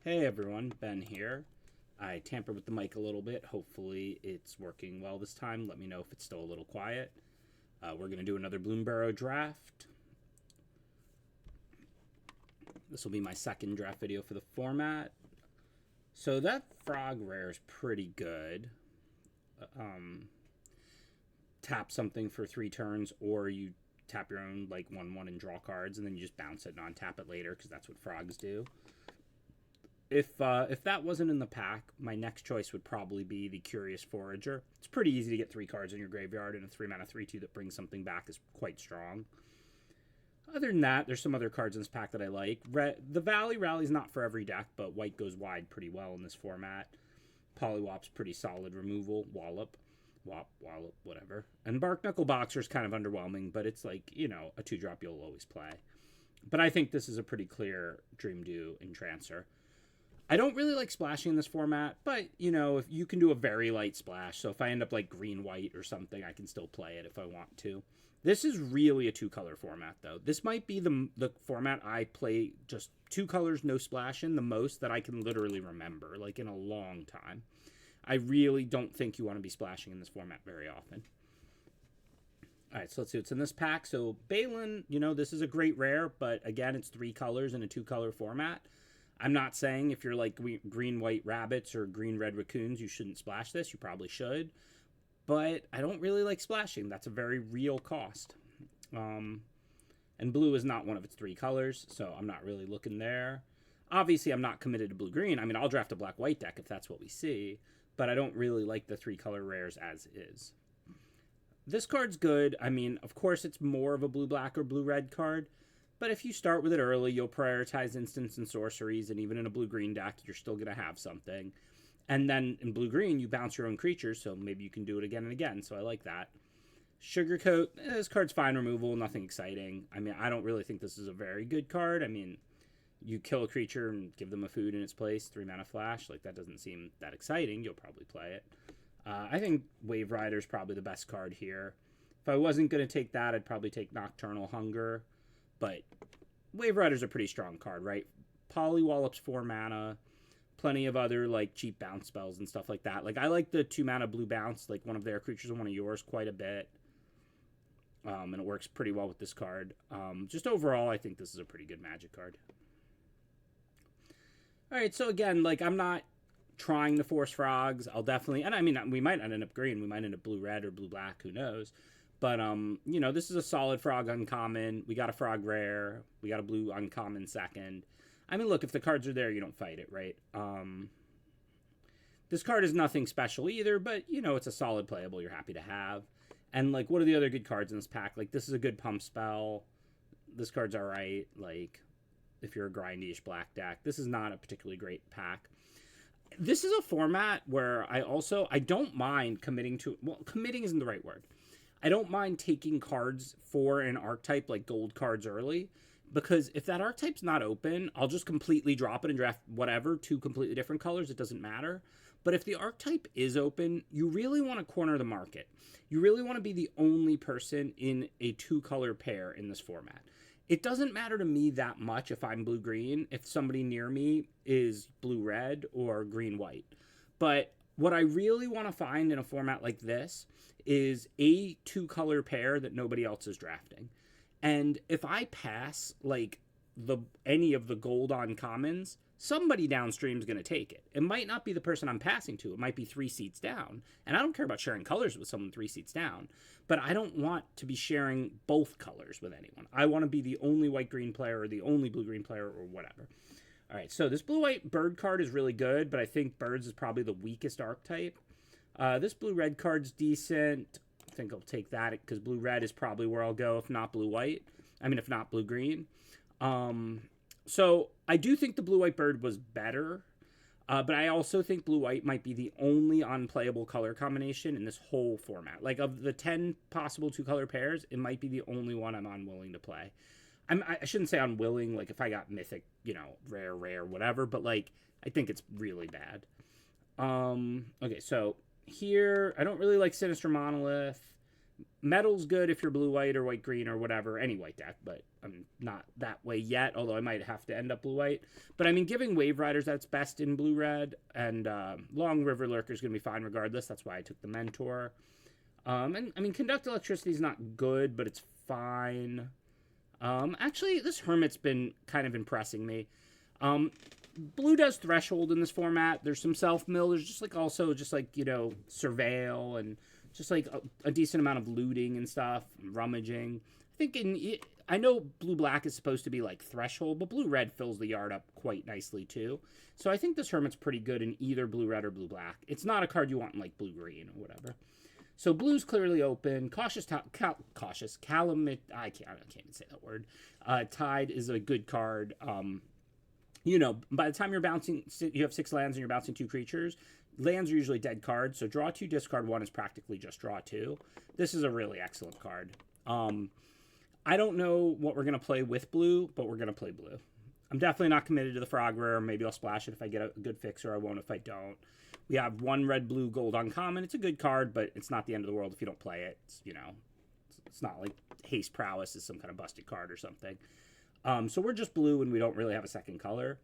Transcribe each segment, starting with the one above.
Hey everyone, Ben here. I tampered with the mic a little bit. Hopefully it's working well this time. Let me know if it's still a little quiet. We're going to do another BloomBurrow draft. This will be my second draft video for the format. So that frog rare is pretty good. Tap something for 3 turns, or you tap your own like 1/1 and draw cards, and then you just bounce it and untap it later because that's what frogs do. If that wasn't in the pack, my next choice would probably be the Curious Forager. It's pretty easy to get 3 cards in your graveyard, and a 3-mana 3/2 that brings something back is quite strong. Other than that, there's some other cards in this pack that I like. The Valley Rally's not for every deck, but white goes wide pretty well in this format. Poliwop's pretty solid removal. Wallop, whatever. And Bark Knuckle Boxer's kind of underwhelming, but it's like, a 2-drop you'll always play. But I think this is a pretty clear Dream Do Entrancer. I don't really like splashing in this format, but, if you can do a very light splash, so if I end up like green-white or something, I can still play it if I want to. This is really a 2-color format, though. This might be the format I play just 2 colors, no splash in, the most that I can literally remember, like in a long time. I really don't think you want to be splashing in this format very often. All right, so let's see what's in this pack. So Balin, this is a great rare, but again, it's 3 colors in a 2-color format. I'm not saying if you're like green-white rabbits or green-red raccoons, you shouldn't splash this. You probably should. But I don't really like splashing. That's a very real cost. And blue is not one of its 3 colors, so I'm not really looking there. Obviously, I'm not committed to blue-green. I mean, I'll draft a black-white deck if that's what we see, but I don't really like the 3-color rares as is. This card's good. I mean, of course, it's more of a blue-black or blue-red card, but if you start with it early, you'll prioritize instants and sorceries, and even in a blue-green deck, you're still going to have something. And then in blue-green, you bounce your own creatures, so maybe you can do it again and again, so I like that. Sugarcoat, this card's fine removal, nothing exciting. I mean, I don't really think this is a very good card. I mean, you kill a creature and give them a food in its place, 3-mana flash, like that doesn't seem that exciting. You'll probably play it. I think Wave Rider's probably the best card here. If I wasn't going to take that, I'd probably take Nocturnal Hunger. But Wave Rider's a pretty strong card, right? Polywallop's 4 mana. Plenty of other, like, cheap bounce spells and stuff like that. Like, I like the 2-mana blue bounce, like one of their creatures and one of yours, quite a bit. And it works pretty well with this card. Just overall, I think this is a pretty good Magic card. Alright, so again, like, I'm not trying to force frogs. I'll definitely... And I mean, we might not end up green. We might end up blue-red or blue-black. Who knows? But, this is a solid frog uncommon. We got a frog rare. We got a blue uncommon second. I mean, look, if the cards are there, you don't fight it, right? This card is nothing special either, but, it's a solid playable you're happy to have. And, like, what are the other good cards in this pack? Like, this is a good pump spell. This card's all right, like, if you're a grindy-ish black deck. This is not a particularly great pack. This is a format where I don't mind committing to... Well, committing isn't the right word. I don't mind taking cards for an archetype, like gold cards early, because if that archetype's not open, I'll just completely drop it and draft whatever, 2 completely different colors. It doesn't matter. But if the archetype is open, you really want to corner the market. You really want to be the only person in a 2-color pair in this format. It doesn't matter to me that much if I'm blue-green, if somebody near me is blue-red or green-white. But what I really want to find in a format like this is a 2-color pair that nobody else is drafting. And if I pass, like, any of the gold uncommons, somebody downstream is going to take it. It might not be the person I'm passing to. It might be 3 seats down. And I don't care about sharing colors with someone 3 seats down. But I don't want to be sharing both colors with anyone. I want to be the only white-green player or the only blue-green player or whatever. All right, so this blue-white bird card is really good, but I think birds is probably the weakest archetype. This blue-red card's decent. I think I'll take that because blue-red is probably where I'll go, if not blue-white. I mean, if not blue-green. So I do think the blue-white bird was better, but I also think blue-white might be the only unplayable color combination in this whole format. Like, of the 10 possible 2-color pairs, it might be the only one I'm unwilling to play. I shouldn't say unwilling, like, if I got mythic, rare, whatever, but, like, I think it's really bad. Okay, so here, I don't really like Sinister Monolith. Metal's good if you're blue-white or white-green or whatever, any white deck, but I'm not that way yet, although I might have to end up blue-white. But I mean, giving Wave Riders that's best in blue-red, and Long River Lurker is going to be fine regardless. That's why I took the Mentor. And I mean, Conduct Electricity is not good, but it's fine. Actually, this Hermit's been kind of impressing me. Blue does Threshold in this format. There's some self-mill. There's just like also just like, you know, Surveil and just like a decent amount of looting and stuff, and rummaging. I know blue-black is supposed to be like Threshold, but blue-red fills the yard up quite nicely too. So I think this Hermit's pretty good in either blue-red or blue-black. It's not a card you want in like blue-green or whatever. So blue's clearly open. Calamity. I can't even say that word. Tide is a good card. You know, by the time you're bouncing, you have 6 lands and you're bouncing 2 creatures. Lands are usually dead cards, so draw 2, discard 1 is practically just draw 2. This is a really excellent card. I don't know what we're going to play with blue, but we're going to play blue. I'm definitely not committed to the Frog Rare. Maybe I'll splash it if I get a good fix, or I won't if I don't. We have 1 red, blue, gold uncommon. It's a good card, but it's not the end of the world if you don't play it. It's, you know, it's not like Haste Prowess is some kind of busted card or something. So we're just blue and we don't really have a second color.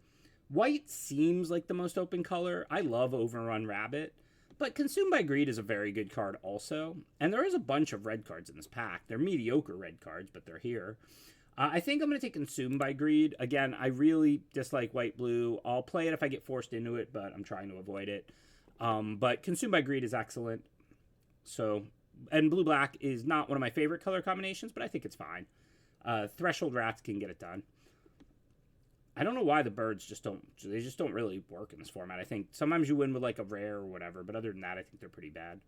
White seems like the most open color. I love Overrun Rabbit, but Consumed by Greed is a very good card also. And there is a bunch of red cards in this pack. They're mediocre red cards, but they're here. I think I'm going to take Consumed by Greed. Again, I really dislike white-blue. I'll play it if I get forced into it, but I'm trying to avoid it. But Consumed by Greed is excellent. So, and blue-black is not one of my favorite color combinations, but I think it's fine. Threshold Rats can get it done. I don't know why the birds just don't really work in this format. I think sometimes you win with like a rare or whatever, but other than that, I think they're pretty bad.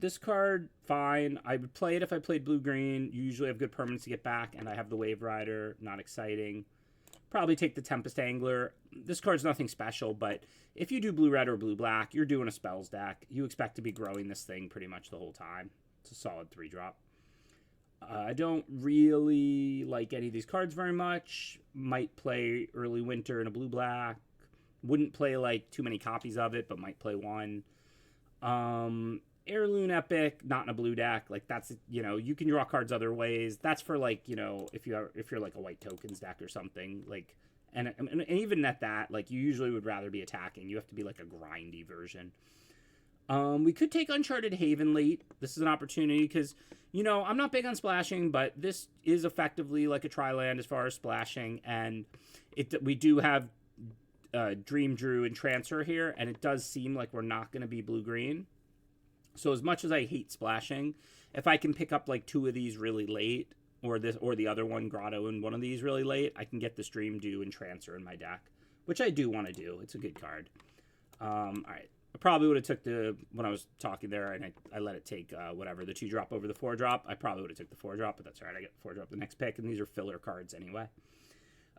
This card, fine. I would play it if I played blue-green. You usually have good permanents to get back, and I have the Wave Rider. Not exciting. Probably take the Tempest Angler. This card's nothing special, but if you do blue-red or blue-black, you're doing a spells deck. You expect to be growing this thing pretty much the whole time. It's a solid 3-drop. I don't really like any of these cards very much. Might play Early Winter in a blue-black. Wouldn't play like too many copies of it, but might play one. Heirloom Epic, not in a blue deck. Like that's, you know, you can draw cards other ways. That's for like, you know, if you're like a white tokens deck or something. Like, and even at that, like you usually would rather be attacking. You have to be like a grindy version. We could take Uncharted Haven late. This is an opportunity because, you know, I'm not big on splashing, but this is effectively like a tri-land as far as splashing. And we do have Dream Drew and Transfer here, and it does seem like we're not going to be blue-green. So as much as I hate splashing, if I can pick up like 2 of these really late, or the other one, Grotto, and one of these really late, I can get this Dream Drew and Transfer in my deck, which I do want to do. It's a good card. All right. I probably would have took when I was talking there, and I let it take whatever, the 2-drop over the 4-drop. I probably would have took the 4-drop, but that's all right. I get the 4-drop the next pick, and these are filler cards anyway.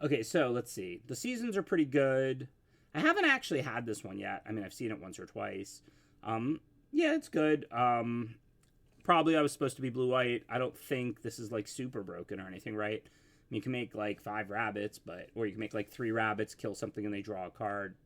Okay, so let's see. The seasons are pretty good. I haven't actually had this one yet. I mean, I've seen it once or twice. Yeah, it's good. Probably I was supposed to be blue-white. I don't think this is like super broken or anything, right? I mean, you can make like 5 rabbits, or you can make like 3 rabbits, kill something, and they draw a card.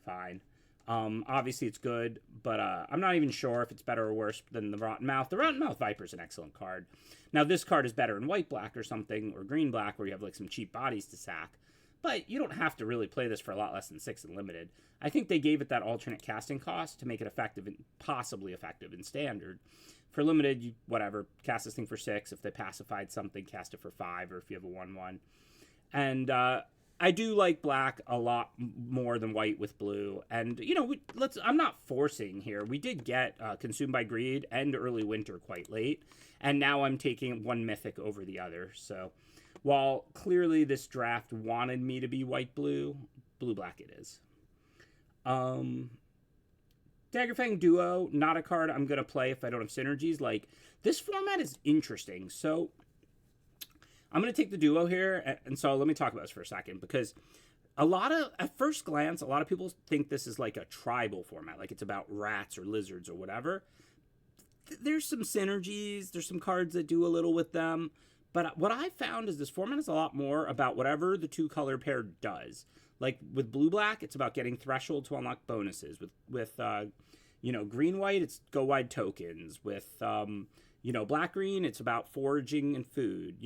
Fine. Obviously it's good, but I'm not even sure if it's better or worse than the Rotten Mouth. The Rotten Mouth Viper is an excellent card. Now this card is better in white-black or something, or green-black, where you have like some cheap bodies to sack. But you don't have to really play this for a lot less than 6 in Limited. I think they gave it that alternate casting cost to make it effective and possibly effective in Standard. For Limited, you cast this thing for 6. If they pacified something, cast it for 5, or if you have a 1/1. And I do like black a lot more than white with blue. And, you know, I'm not forcing here. We did get Consumed by Greed and Early Winter quite late. And now I'm taking one mythic over the other. So while clearly this draft wanted me to be white-blue, blue-black it is. Daggerfang Duo, not a card I'm going to play if I don't have synergies. Like, this format is interesting. So I'm going to take the Duo here, and so let me talk about this for a second, because at first glance, a lot of people think this is like a tribal format, like it's about rats or lizards or whatever. There's some synergies, there's some cards that do a little with them, but what I found is this format is a lot more about whatever the 2-color pair does. Like with blue-black, it's about getting Threshold to unlock bonuses. With green-white, it's go-wide tokens. With Black green, it's about foraging and food.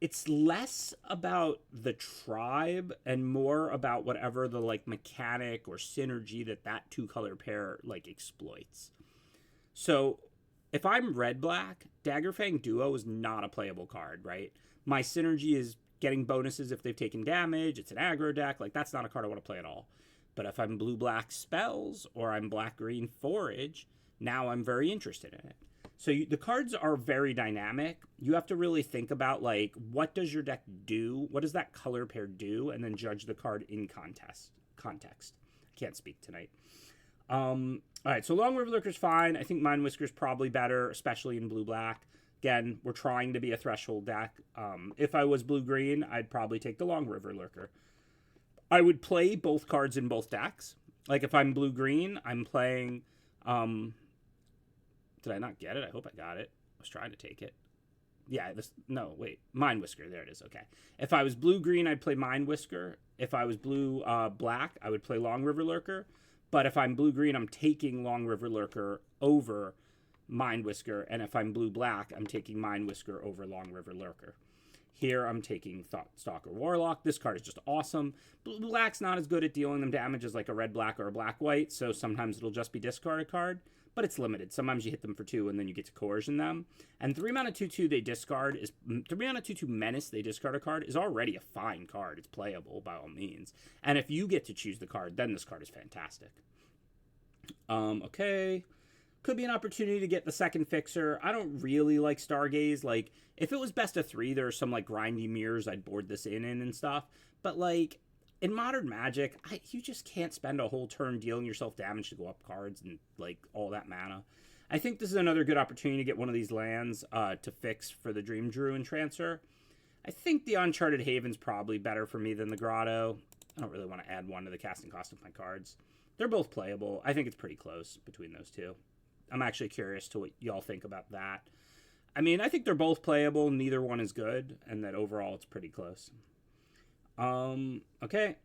It's less about the tribe and more about whatever the like mechanic or synergy that two color pair like exploits. So if I'm red black, Daggerfang Duo is not a playable card, right? My synergy is getting bonuses if they've taken damage. It's an aggro deck. Like, that's not a card I want to play at all. But if I'm blue black spells or I'm black green forage, now I'm very interested in it. So the cards are very dynamic. You have to really think about, like, what does your deck do? What does that color pair do? And then judge the card in context. I can't speak tonight. All right, so Long River Lurker's fine. I think Mind Whisker's probably better, especially in blue-black. Again, we're trying to be a threshold deck. If I was blue-green, I'd probably take the Long River Lurker. I would play both cards in both decks. Like, if I'm blue-green, I'm playing... Did I not get it? I hope I got it. I was trying to take it. Yeah, Mind Whisker. There it is. Okay. If I was blue-green, I'd play Mind Whisker. If I was blue-black, I would play Long River Lurker. But if I'm blue-green, I'm taking Long River Lurker over Mind Whisker. And if I'm blue-black, I'm taking Mind Whisker over Long River Lurker. Here, I'm taking Stalker Warlock. This card is just awesome. Blue-black's not as good at dealing them damage as like a red-black or a black-white, so sometimes it'll just be discard a card. But it's limited. Sometimes you hit them for 2 and then you get to coercion them. And 3 mana 2/2 they discard is 3 mana 2/2 menace they discard a card is already a fine card. It's playable by all means. And if you get to choose the card, then this card is fantastic. Okay. Could be an opportunity to get the second fixer. I don't really like Stargaze. Like, if it was best of 3, there are some like grindy mirrors I'd board this in and stuff. But like, in Modern Magic, you just can't spend a whole turn dealing yourself damage to go up cards and, like, all that mana. I think this is another good opportunity to get one of these lands to fix for the Dream Druid Transfer. I think the Uncharted Haven's probably better for me than the Grotto. I don't really want to add 1 to the casting cost of my cards. They're both playable. I think it's pretty close between those two. I'm actually curious to what y'all think about that. I mean, I think they're both playable. Neither one is good, and that overall it's pretty close. Okay.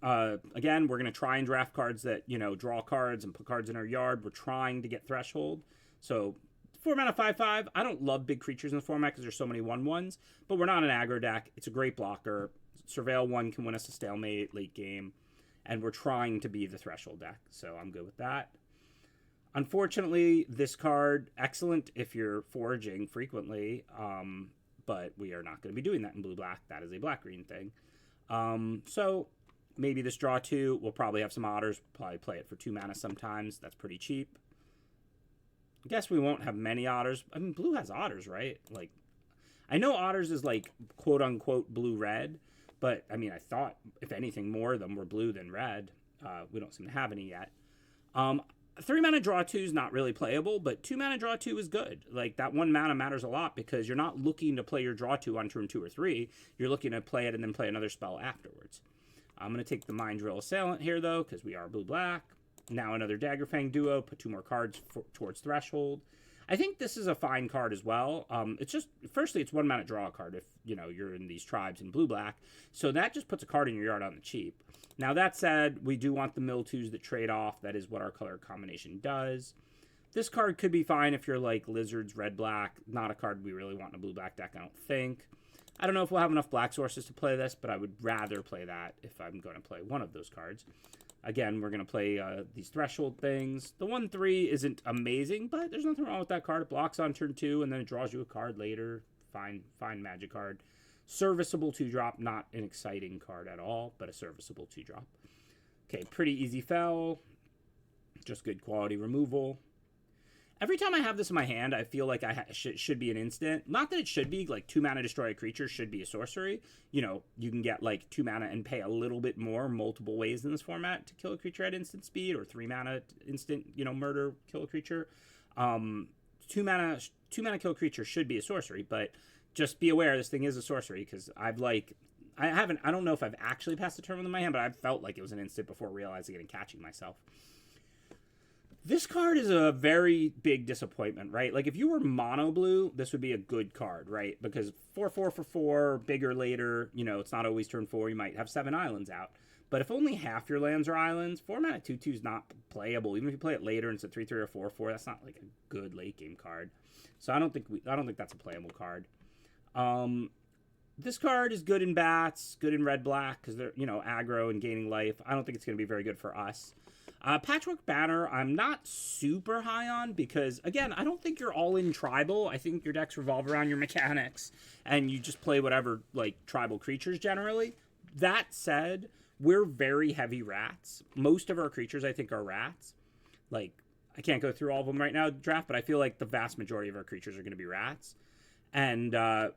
Again, we're going to try and draft cards that, draw cards and put cards in our yard. We're trying to get Threshold. So, 4 mana 5/5. I don't love big creatures in the format because there's so many 1/1s, but we're not an aggro deck. It's a great blocker. Surveil 1 can win us a stalemate late game, and we're trying to be the Threshold deck, so I'm good with that. Unfortunately, this card, excellent if you're foraging frequently, but we are not going to be doing that in blue-black. That is a black-green thing. So maybe this draw 2, we'll probably have some otters, probably play it for 2 mana sometimes. That's pretty cheap. I guess we won't have many otters. I mean, blue has otters, right? Like, I know otters is like quote-unquote blue-red, but I mean, I thought, if anything, more of them were blue than red. We don't seem to have any yet. 3 mana draw 2 is not really playable, but 2 mana draw 2 is good. Like, that 1 mana matters a lot because you're not looking to play your draw 2 on turn 2 or 3. You're looking to play it and then play another spell afterwards. I'm going to take the Mind Drill Assailant here, though, because we are blue-black. Now another Daggerfang Duo, put 2 more cards towards Threshold. I think this is a fine card as well. It's just, firstly, it's 1 mana draw a card if, you're in these tribes in blue-black. So that just puts a card in your yard on the cheap. Now, that said, we do want the mill 2s that trade off. That is what our color combination does. This card could be fine if you're like Lizards, red-black. Not a card we really want in a blue-black deck, I don't think. I don't know if we'll have enough black sources to play this, but I would rather play that if I'm going to play one of those cards. Again, we're going to play these Threshold things. The 1/3 isn't amazing, but there's nothing wrong with that card. It blocks on turn 2, and then it draws you a card later. Fine magic card. Serviceable 2-drop, not an exciting card at all, but a serviceable 2-drop. Okay, pretty easy fell. Just good quality removal. Every time I have this in my hand, I feel like should be an instant. Not that it should be, like 2 mana destroy a creature should be a sorcery. You can get like 2 mana and pay a little bit more multiple ways in this format to kill a creature at instant speed, or 3 mana instant, murder, kill a creature. 2 mana kill a creature should be a sorcery, but just be aware this thing is a sorcery, because I don't know if I've actually passed the turn with in my hand, but I've felt like it was an instant before realizing it and catching myself. This card is a very big disappointment, right? Like, if you were mono blue, this would be a good card, right? Because 4/4 for 4, bigger later, it's not always turn 4. You might have 7 islands out. But if only half your lands are islands, 4-mana 2/2 is not playable. Even if you play it later and it's a 3/3 or 4/4, that's not like a good late game card. So I don't think that's a playable card. This card is good in bats, good in red black because they're aggro and gaining life. I don't think it's going to be very good for us. Patchwork Banner, I'm not super high on because, again, I don't think you're all in tribal. I think your decks revolve around your mechanics and you just play whatever, like, tribal creatures generally. That said, we're very heavy rats. Most of our creatures, I think, are rats. Like, I can't go through all of them right now, draft, but I feel like the vast majority of our creatures are going to be rats. And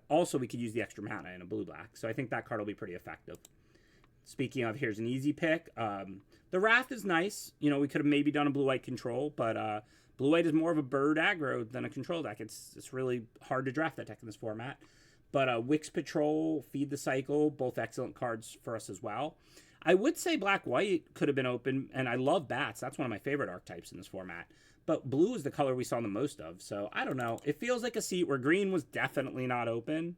also, we could use the extra mana in a blue-black. So I think that card will be pretty effective. Speaking of, here's an easy pick. The Wrath is nice. We could have maybe done a blue-white control, but blue-white is more of a bird aggro than a control deck. It's really hard to draft that deck in this format. But Wix Patrol, Feed the Cycle, both excellent cards for us as well. I would say black-white could have been open, and I love bats. That's one of my favorite archetypes in this format. But blue is the color we saw the most of, so I don't know. It feels like a seat where green was definitely not open.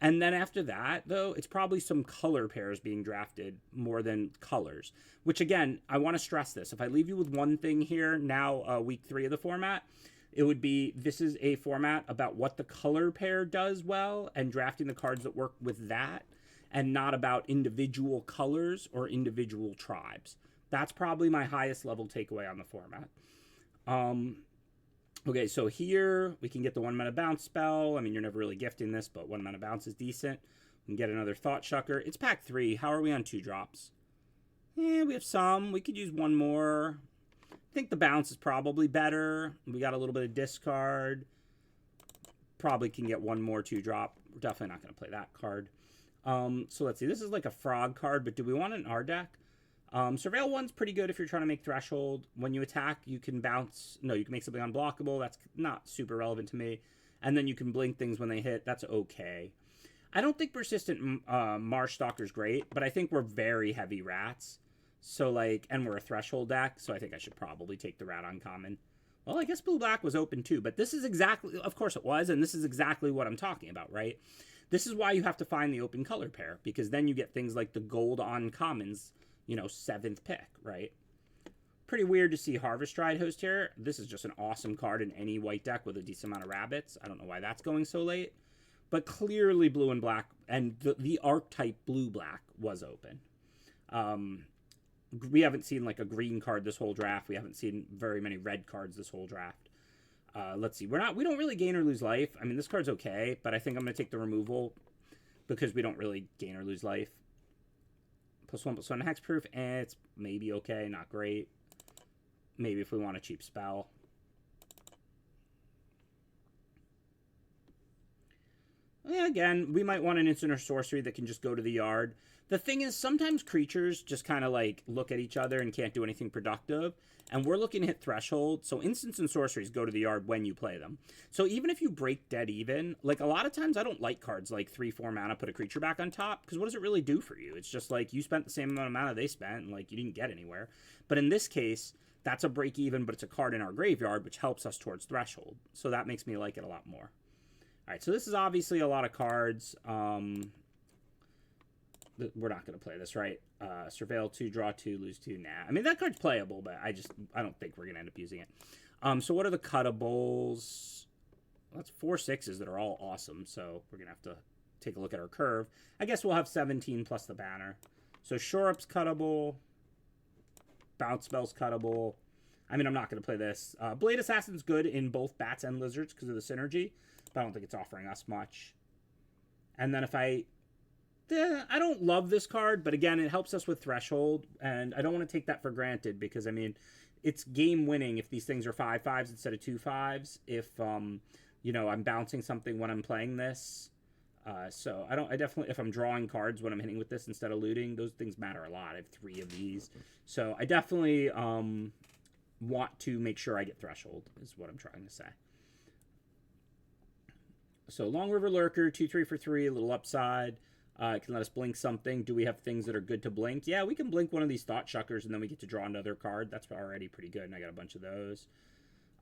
And then after that, though, it's probably some color pairs being drafted more than colors. Which, again, I want to stress this. If I leave you with one thing here, now week 3 of the format, it would be this is a format about what the color pair does well and drafting the cards that work with that and not about individual colors or individual tribes. That's probably my highest level takeaway on the format. Okay, so here we can get the 1-mana bounce spell. I mean, you're never really gifting this, but 1-mana bounce is decent. We can get another Thought Shucker. It's pack 3. How are we on 2 drops? Yeah, we have some. We could use one more. I think the bounce is probably better. We got a little bit of discard. Probably can get one more 2-drop. We're definitely not going to play that card. So let's see. This is like a frog card, but do we want it in our deck? Surveil 1's pretty good if you're trying to make Threshold. When you attack, you can bounce. No, you can make something unblockable. That's not super relevant to me. And then you can blink things when they hit. That's okay. I don't think Persistent Marsh Stalker's great, but I think we're very heavy rats. So, like, and we're a Threshold deck, so I think I should probably take the rat uncommon. Well, I guess Blue-Black was open too, but this is exactly, of course it was, and this is exactly what I'm talking about, right? This is why you have to find the open color pair, because then you get things like the gold uncommons, 7th pick, right? Pretty weird to see Harvest Stride Host here. This is just an awesome card in any white deck with a decent amount of rabbits. I don't know why that's going so late. But clearly blue and black, and the archetype blue-black was open. We haven't seen like a green card this whole draft. We haven't seen very many red cards this whole draft. Let's see. We don't really gain or lose life. I mean, this card's okay, but I think I'm going to take the removal because we don't really gain or lose life. +1/+1 hexproof, and it's maybe okay, not great. Maybe if we want a cheap spell. Yeah, again, we might want an instant or sorcery that can just go to the yard. The thing is, sometimes creatures just kind of like look at each other and can't do anything productive. And we're looking to hit threshold, so instants and sorceries go to the yard when you play them. So even if you break dead even, like a lot of times I don't like cards like 3-4 mana, put a creature back on top, because what does it really do for you? It's just like you spent the same amount of mana they spent, and like you didn't get anywhere. But in this case, that's a break even, but it's a card in our graveyard, which helps us towards threshold. So that makes me like it a lot more. All right, so this is obviously a lot of cards. We're not going to play this, right? Surveil 2, draw 2, lose 2. Nah. I mean, that card's playable, but I don't think we're going to end up using it. So what are the cuttables? Well, that's 4 6s that are all awesome, so we're going to have to take a look at our curve. I guess we'll have 17 plus the banner. So Shore Up's cuttable. Bounce Spell's cuttable. I mean, I'm not going to play this. Blade Assassin's good in both bats and lizards because of the synergy, but I don't think it's offering us much. And then if I don't love this card, but again, it helps us with threshold, and I don't want to take that for granted because, I mean, it's game winning if these things are 5/5s instead of 2/5s. If, I'm bouncing something when I'm playing this. So I definitely, if I'm drawing cards when I'm hitting with this instead of looting, those things matter a lot. I have 3 of these. So I definitely want to make sure I get threshold is what I'm trying to say. So Long River Lurker, 2/3 for 3, a little upside. It can let us blink something. Do we have things that are good to blink? Yeah, we can blink one of these Thought Shuckers, and then we get to draw another card. That's already pretty good, and I got a bunch of those.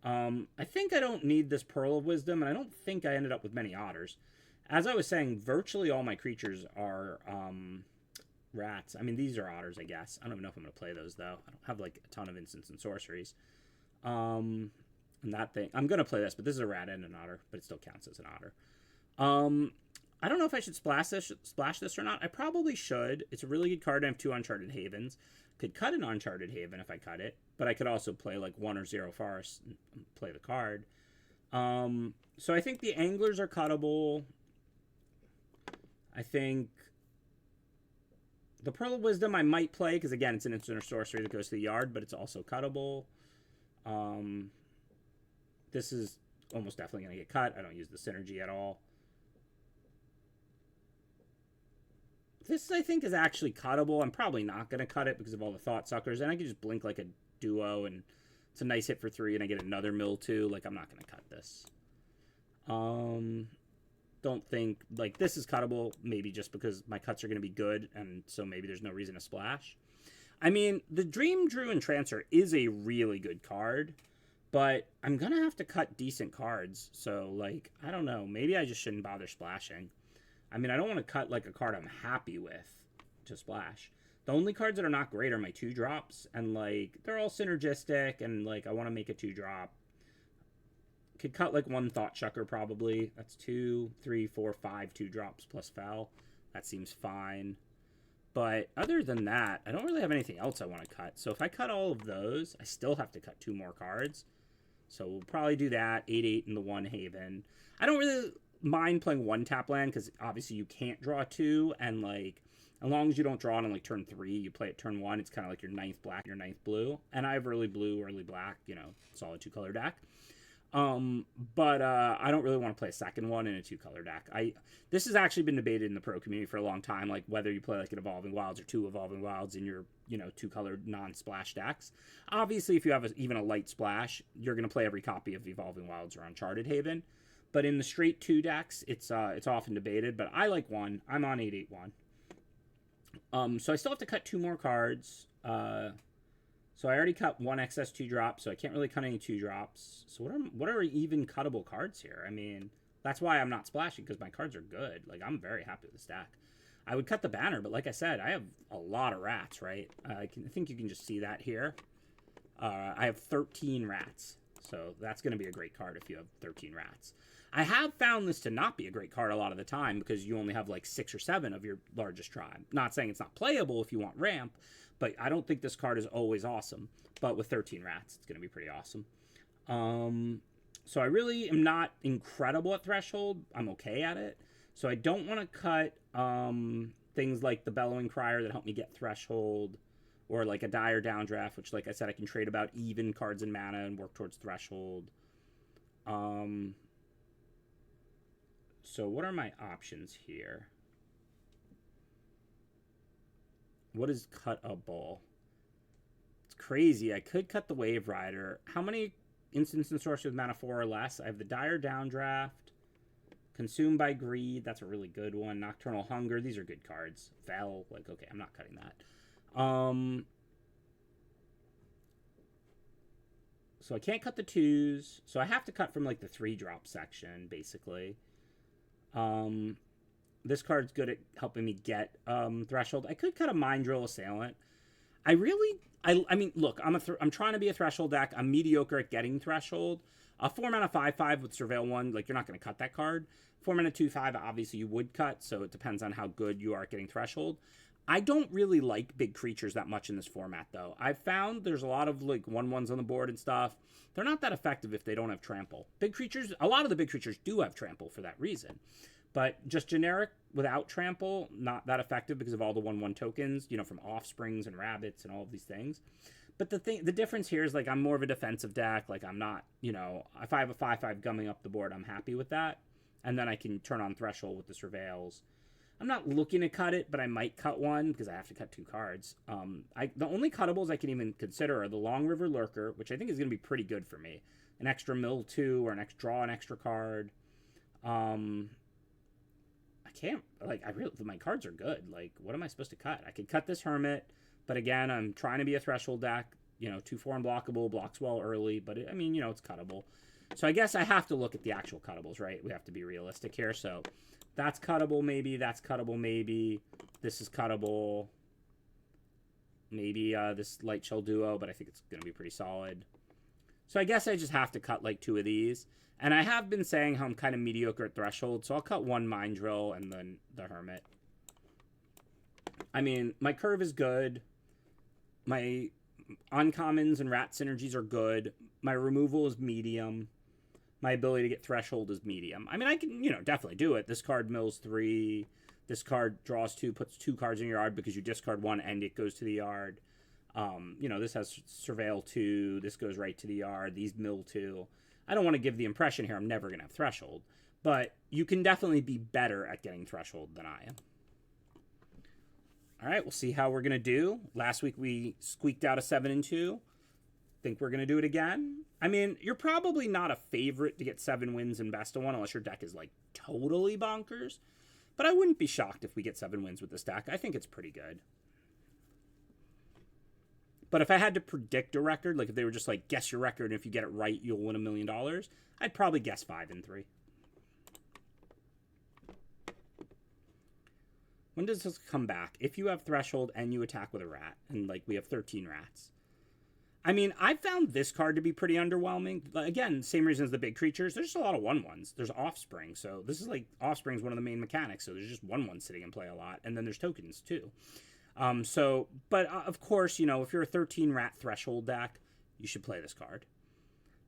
I think I don't need this Pearl of Wisdom, and I don't think I ended up with many otters. As I was saying, virtually all my creatures are rats. I mean, these are otters, I guess. I don't even know if I'm going to play those, though. I don't have, like, a ton of instants and sorceries. And that thing... I'm going to play this, but this is a rat and an otter, but it still counts as an otter. I don't know if I should splash this or not. I probably should. It's a really good card. I have 2 Uncharted Havens. Could cut an Uncharted Haven if I cut it, but I could also play, like, 1 or 0 Forest and play the card. So I think the Anglers are cuttable. I think the Pearl of Wisdom I might play, because, again, it's an instant or sorcery that goes to the yard, but it's also cuttable. This is almost definitely going to get cut. I don't use the synergy at all. This, I think, is actually cuttable. I'm probably not going to cut it because of all the Thought Suckers, and I can just blink like a duo, and it's a nice hit for 3, and I get another mill, too. Like, I'm not going to cut this. Don't think, like, this is cuttable, maybe just because my cuts are going to be good, and so maybe there's no reason to splash. I mean, the Dream, Drew, and Transfer is a really good card, but I'm going to have to cut decent cards, so, like, I don't know. Maybe I just shouldn't bother splashing. I mean, I don't want to cut, like, a card I'm happy with to splash. The only cards that are not great are my 2-drops, and, like, they're all synergistic, and, like, I want to make a 2-drop. Could cut, like, 1 Thought Sucker, probably. That's 2, 3, 4, 5 2-drops plus Fel. That seems fine. But other than that, I don't really have anything else I want to cut. So if I cut all of those, I still have to cut 2 more cards. So we'll probably do that. 8/8 in the 1 Haven. I don't really mind playing 1 tap land, because obviously you can't draw 2, and, like, as long as you don't draw it on, like, turn 3, you play it turn 1, it's kind of like your 9th black, your 9th blue. And I have early blue, early black, you know, solid 2-color deck. But I don't really want to play a second one in a 2-color deck. This has actually been debated in the pro community for a long time, like whether you play like an Evolving Wilds or 2 Evolving Wilds in your, you know, 2-colored non-splash decks. Obviously, if you have even a light splash, you're going to play every copy of Evolving Wilds or Uncharted Haven. But in the straight 2 decks, it's often debated, but I like 1. I'm on 8/8/1. So I still have to cut 2 more cards. So I already cut 1 excess 2-drop, so I can't really cut any 2-drops. So what are even cuttable cards here? I mean, that's why I'm not splashing, because my cards are good. Like, I'm very happy with the stack. I would cut the banner, but like I said, I have a lot of rats, right? I think you can just see that here. I have 13 rats, so that's going to be a great card if you have 13 rats. I have found this to not be a great card a lot of the time, because you only have like 6 or 7 of your largest tribe. Not saying it's not playable if you want ramp, but I don't think this card is always awesome. But with 13 rats, it's going to be pretty awesome. So I really am not incredible at Threshold. I'm okay at it. So I don't want to cut things like the Bellowing Crier that help me get Threshold, or like a Dire Downdraft, which, like I said, I can trade about even cards and mana and work towards Threshold. So what are my options here? What is cuttable? It's crazy. I could cut the Wave Rider. How many instants and sorcery with mana 4 or less? I have the Dire Downdraft. Consumed by Greed. That's a really good one. Nocturnal Hunger. These are good cards. Fel. Like, okay, I'm not cutting that. So I can't cut the 2s. So I have to cut from, like, the 3-drop section, basically. This card's good at helping me get Threshold. I could cut a Mind Drill Assailant. I mean, look, I'm trying to be a Threshold deck. I'm mediocre at getting Threshold. A 4-mana 5/5 with Surveil 1, like, you're not going to cut that card. 4-mana 2/5, obviously you would cut, so it depends on how good you are at getting Threshold. I don't really like big creatures that much in this format, though. I've found there's a lot of, like, 1/1s on the board and stuff. They're not that effective if they don't have Trample. Big creatures, a lot of the big creatures do have Trample for that reason. But just generic without Trample, not that effective because of all the 1/1 tokens, you know, from Offsprings and Rabbits and all of these things. But the difference here is, like, I'm more of a defensive deck. Like, I'm not, you know, if I have a 5/5 gumming up the board, I'm happy with that. And then I can turn on Threshold with the Surveils. I'm not looking to cut it, but I might cut one because I have to cut 2 cards. The only cuttables I can even consider are the Long River Lurker, which I think is going to be pretty good for me. An extra mill 2 or draw an extra card. Can't, like, my cards are good. Like, what am I supposed to cut? I could cut this Hermit, but again, I'm trying to be a Threshold deck. You know, 2/4 unblockable, blocks well early, but I mean, you know, it's cuttable. So I guess I have to look at the actual cuttables, right? We have to be realistic here. So that's cuttable, maybe. That's cuttable, maybe. This is cuttable. Maybe this Light Shell Duo, but I think it's going to be pretty solid. So I guess I just have to cut like 2 of these. And I have been saying how I'm kind of mediocre at Threshold, so I'll cut 1 Mind Drill and then the Hermit. I mean, my curve is good. My uncommons and rat synergies are good. My removal is medium. My ability to get Threshold is medium. I mean, I can, definitely do it. This card mills 3. This card draws 2, puts 2 cards in your yard because you discard 1 and it goes to the yard. This has Surveil 2. This goes right to the yard. These mill 2. I don't want to give the impression here I'm never going to have Threshold. But you can definitely be better at getting Threshold than I am. All right, we'll see how we're going to do. Last week we squeaked out a 7-2. Think we're going to do it again? I mean, you're probably not a favorite to get 7 wins in best of 1 unless your deck is like totally bonkers. But I wouldn't be shocked if we get 7 wins with this deck. I think it's pretty good. But if I had to predict a record, like if they were just like, guess your record, and if you get it right, you'll win $1 million, I'd probably guess 5-3. When does this come back? If you have Threshold and you attack with a rat, and like we have 13 rats. I mean, I found this card to be pretty underwhelming. Again, same reason as the big creatures. There's just a lot of 1/1s. There's Offspring, so this is like Offspring's one of the main mechanics, so there's just 1/1 sitting in play a lot, and then there's tokens too. But of course, if you're a 13 rat Threshold deck, you should play this card.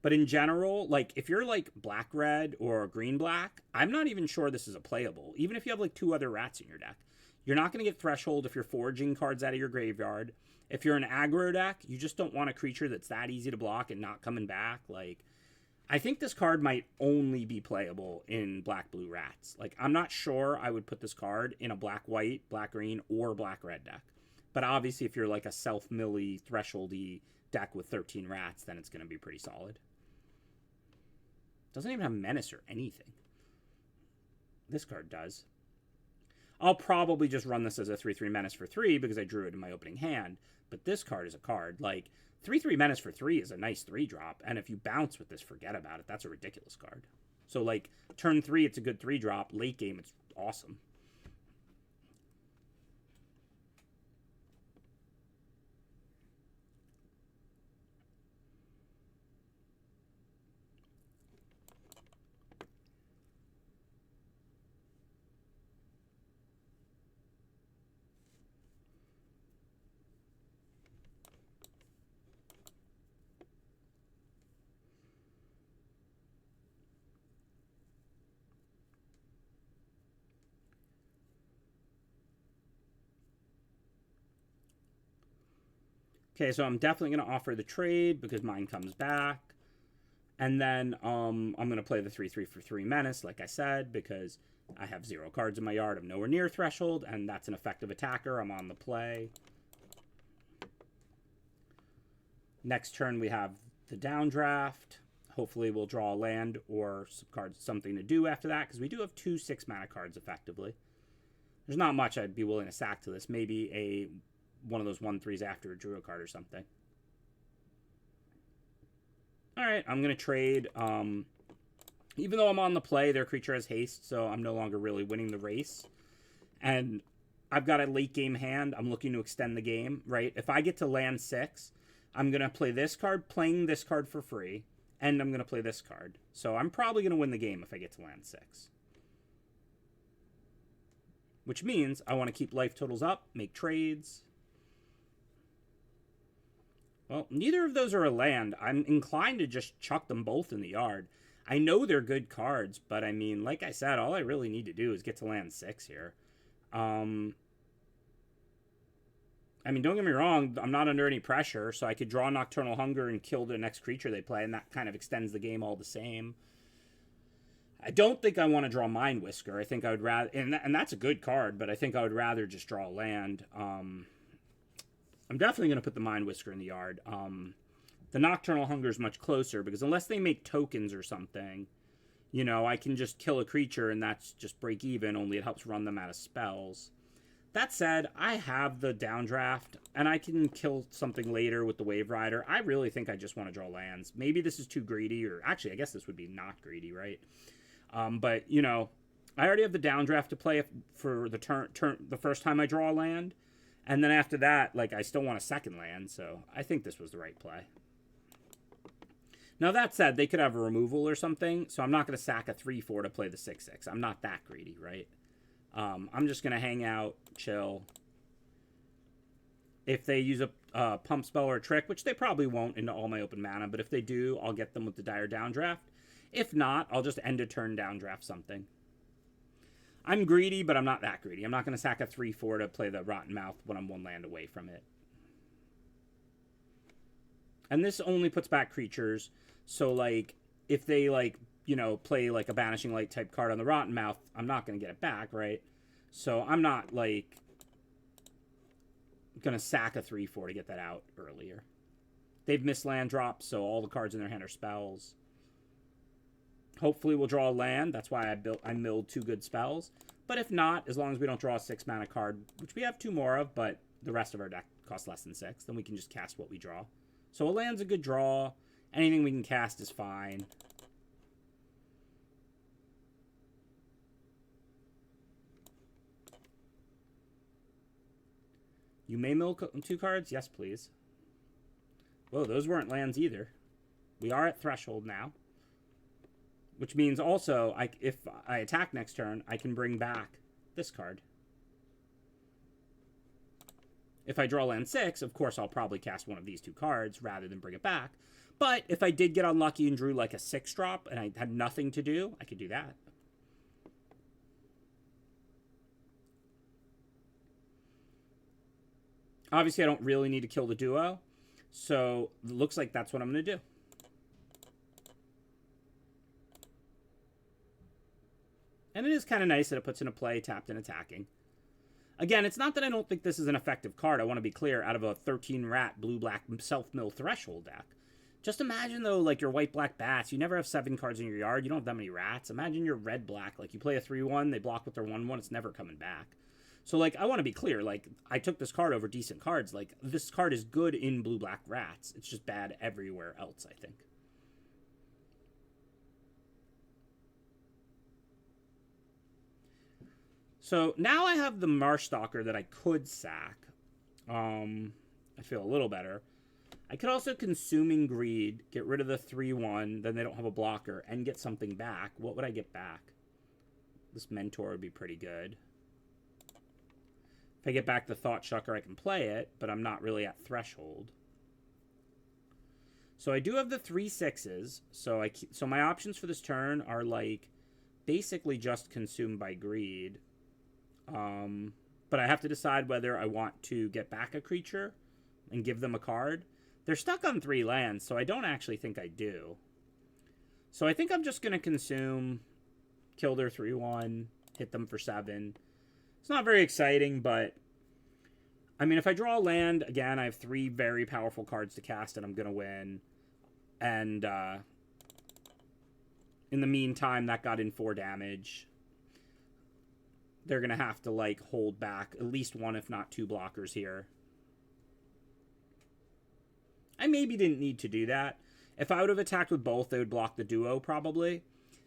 But in general, like if you're like black red or green black, I'm not even sure this is a playable. Even if you have like 2 other rats in your deck, you're not going to get Threshold if you're foraging cards out of your graveyard. If you're an aggro deck, you just don't want a creature that's that easy to block and not coming back. Like, I think this card might only be playable in black-blue rats. Like, I'm not sure I would put this card in a black-white, black-green, or black-red deck. But obviously, if you're like a self-milly, thresholdy deck with 13 rats, then it's going to be pretty solid. Doesn't even have Menace or anything. This card does. I'll probably just run this as a 3/3 Menace for 3 because I drew it in my opening hand. But this card is a card. Like, 3/3 Menace for 3 is a nice 3-drop. And if you bounce with this, forget about it. That's a ridiculous card. So, like, turn 3, it's a good 3-drop. Late game, it's awesome. Okay, so I'm definitely going to offer the trade because mine comes back. And then I'm going to play the 3/3 for 3 Menace, like I said, because I have 0 cards in my yard. I'm nowhere near Threshold, and that's an effective attacker. I'm on the play. Next turn, we have the downdraft. Hopefully, we'll draw a land or some cards, something to do after that, because we do have 2 6-mana cards, effectively. There's not much I'd be willing to sack to this. Maybe one of those 1/3s after a drew a card or something. All right, I'm going to trade. Even though I'm on the play, their creature has haste, so I'm no longer really winning the race. And I've got a late game hand. I'm looking to extend the game, right? If I get to land 6, I'm going to play this card, playing this card for free, and I'm going to play this card. So I'm probably going to win the game if I get to land 6. Which means I want to keep life totals up, make trades. Well, neither of those are a land. I'm inclined to just chuck them both in the yard. I know they're good cards, but I mean, like I said, all I really need to do is get to land 6 here. I mean, don't get me wrong, I'm not under any pressure, so I could draw Nocturnal Hunger and kill the next creature they play, and that kind of extends the game all the same. I don't think I want to draw Mind Whisker. I think I would rather, and that's a good card, but I think I would rather just draw a land. I'm definitely going to put the Mind Whisker in the yard. The Nocturnal Hunger is much closer, because unless they make tokens or something, I can just kill a creature and that's just break even, only it helps run them out of spells. That said, I have the downdraft, and I can kill something later with the Wave Rider. I really think I just want to draw lands. Maybe this is too greedy, or actually, I guess this would be not greedy, right? But, I already have the downdraft to play for the the first time I draw a land. And then after that, like, I still want a second land, so I think this was the right play. Now, that said, they could have a removal or something, so I'm not going to sack a 3-4 to play the 6-6. I'm not that greedy, right? I'm just going to hang out, chill. If they use a pump spell or a trick, which they probably won't into all my open mana, but if they do, I'll get them with the dire downdraft. If not, I'll just end a turn downdraft something. I'm greedy, but I'm not that greedy. I'm not going to sack a 3-4 to play the Rotten Mouth when I'm one land away from it. And this only puts back creatures, so, like, if they, like, you know, play, like, a Banishing Light type card on the Rotten Mouth, I'm not going to get it back, right? So I'm not, like, going to sack a 3-4 to get that out earlier. They've missed land drops, so all the cards in their hand are spells. Hopefully we'll draw a land. That's why I milled 2 good spells. But if not, as long as we don't draw a 6-mana card, which we have 2 more of, but the rest of our deck costs less than 6, then we can just cast what we draw. So a land's a good draw. Anything we can cast is fine. You may mill 2 cards? Yes, please. Whoa, those weren't lands either. We are at threshold now. Which means also, if I attack next turn, I can bring back this card. If I draw land 6, of course I'll probably cast one of these 2 cards rather than bring it back. But if I did get unlucky and drew like a 6-drop and I had nothing to do, I could do that. Obviously, I don't really need to kill the duo. So it looks like that's what I'm going to do. And it is kind of nice that it puts into play tapped and attacking. Again, it's not that I don't think this is an effective card. I want to be clear, out of a 13-rat blue-black self-mill threshold deck. Just imagine, though, like your white-black bats. You never have 7 cards in your yard. You don't have that many rats. Imagine your red-black. Like, you play a 3-1, they block with their 1-1. It's never coming back. So, like, I want to be clear. Like, I took this card over decent cards. Like, this card is good in blue-black rats. It's just bad everywhere else, I think. So now I have the Marshstalker that I could sack. I feel a little better. I could also Consuming Greed, get rid of the 3-1, then they don't have a blocker, and get something back. What would I get back? This Mentor would be pretty good. If I get back the Thoughtshucker, I can play it, but I'm not really at threshold. So I do have the 3 6s. So my options for this turn are, like, basically just Consumed by Greed. But I have to decide whether I want to get back a creature and give them a card. They're stuck on 3 lands, so I don't actually think I do. So I think I'm just going to consume, kill their 3-1, hit them for 7. It's not very exciting, but I mean, if I draw a land, again, I have 3 very powerful cards to cast and I'm going to win. And in the meantime, that got in 4 damage. They're going to have to, like, hold back at least 1, if not 2 blockers here. I maybe didn't need to do that. If I would have attacked with both, they would block the duo, probably.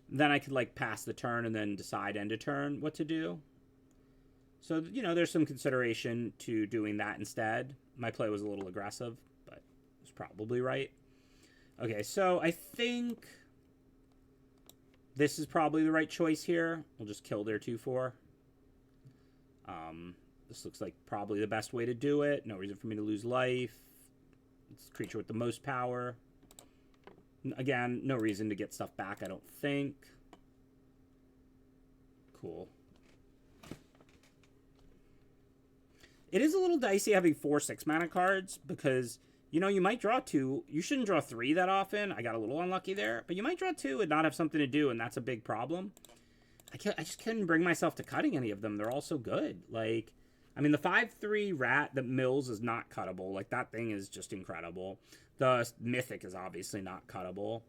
Then I could, like, pass the turn and then decide end of turn what to do. So, you know, there's some consideration to doing that instead. My play was a little aggressive, but it was probably right. Okay, so I think this is probably the right choice here. We'll just kill their 2-4. This looks like probably the best way to do it. No reason for me to lose life. It's a creature with the most power. Again, no reason to get stuff back, I don't think. Cool. It is a little dicey having 4 6-mana cards because, you know, you might draw 2. You shouldn't draw 3 that often. I got a little unlucky there. But you might draw 2 and not have something to do, and that's a big problem. I just couldn't bring myself to cutting any of them. They're all so good. Like, I mean, the 5-3 rat that mills is not cuttable. Like, that thing is just incredible. The Mythic is obviously not cuttable.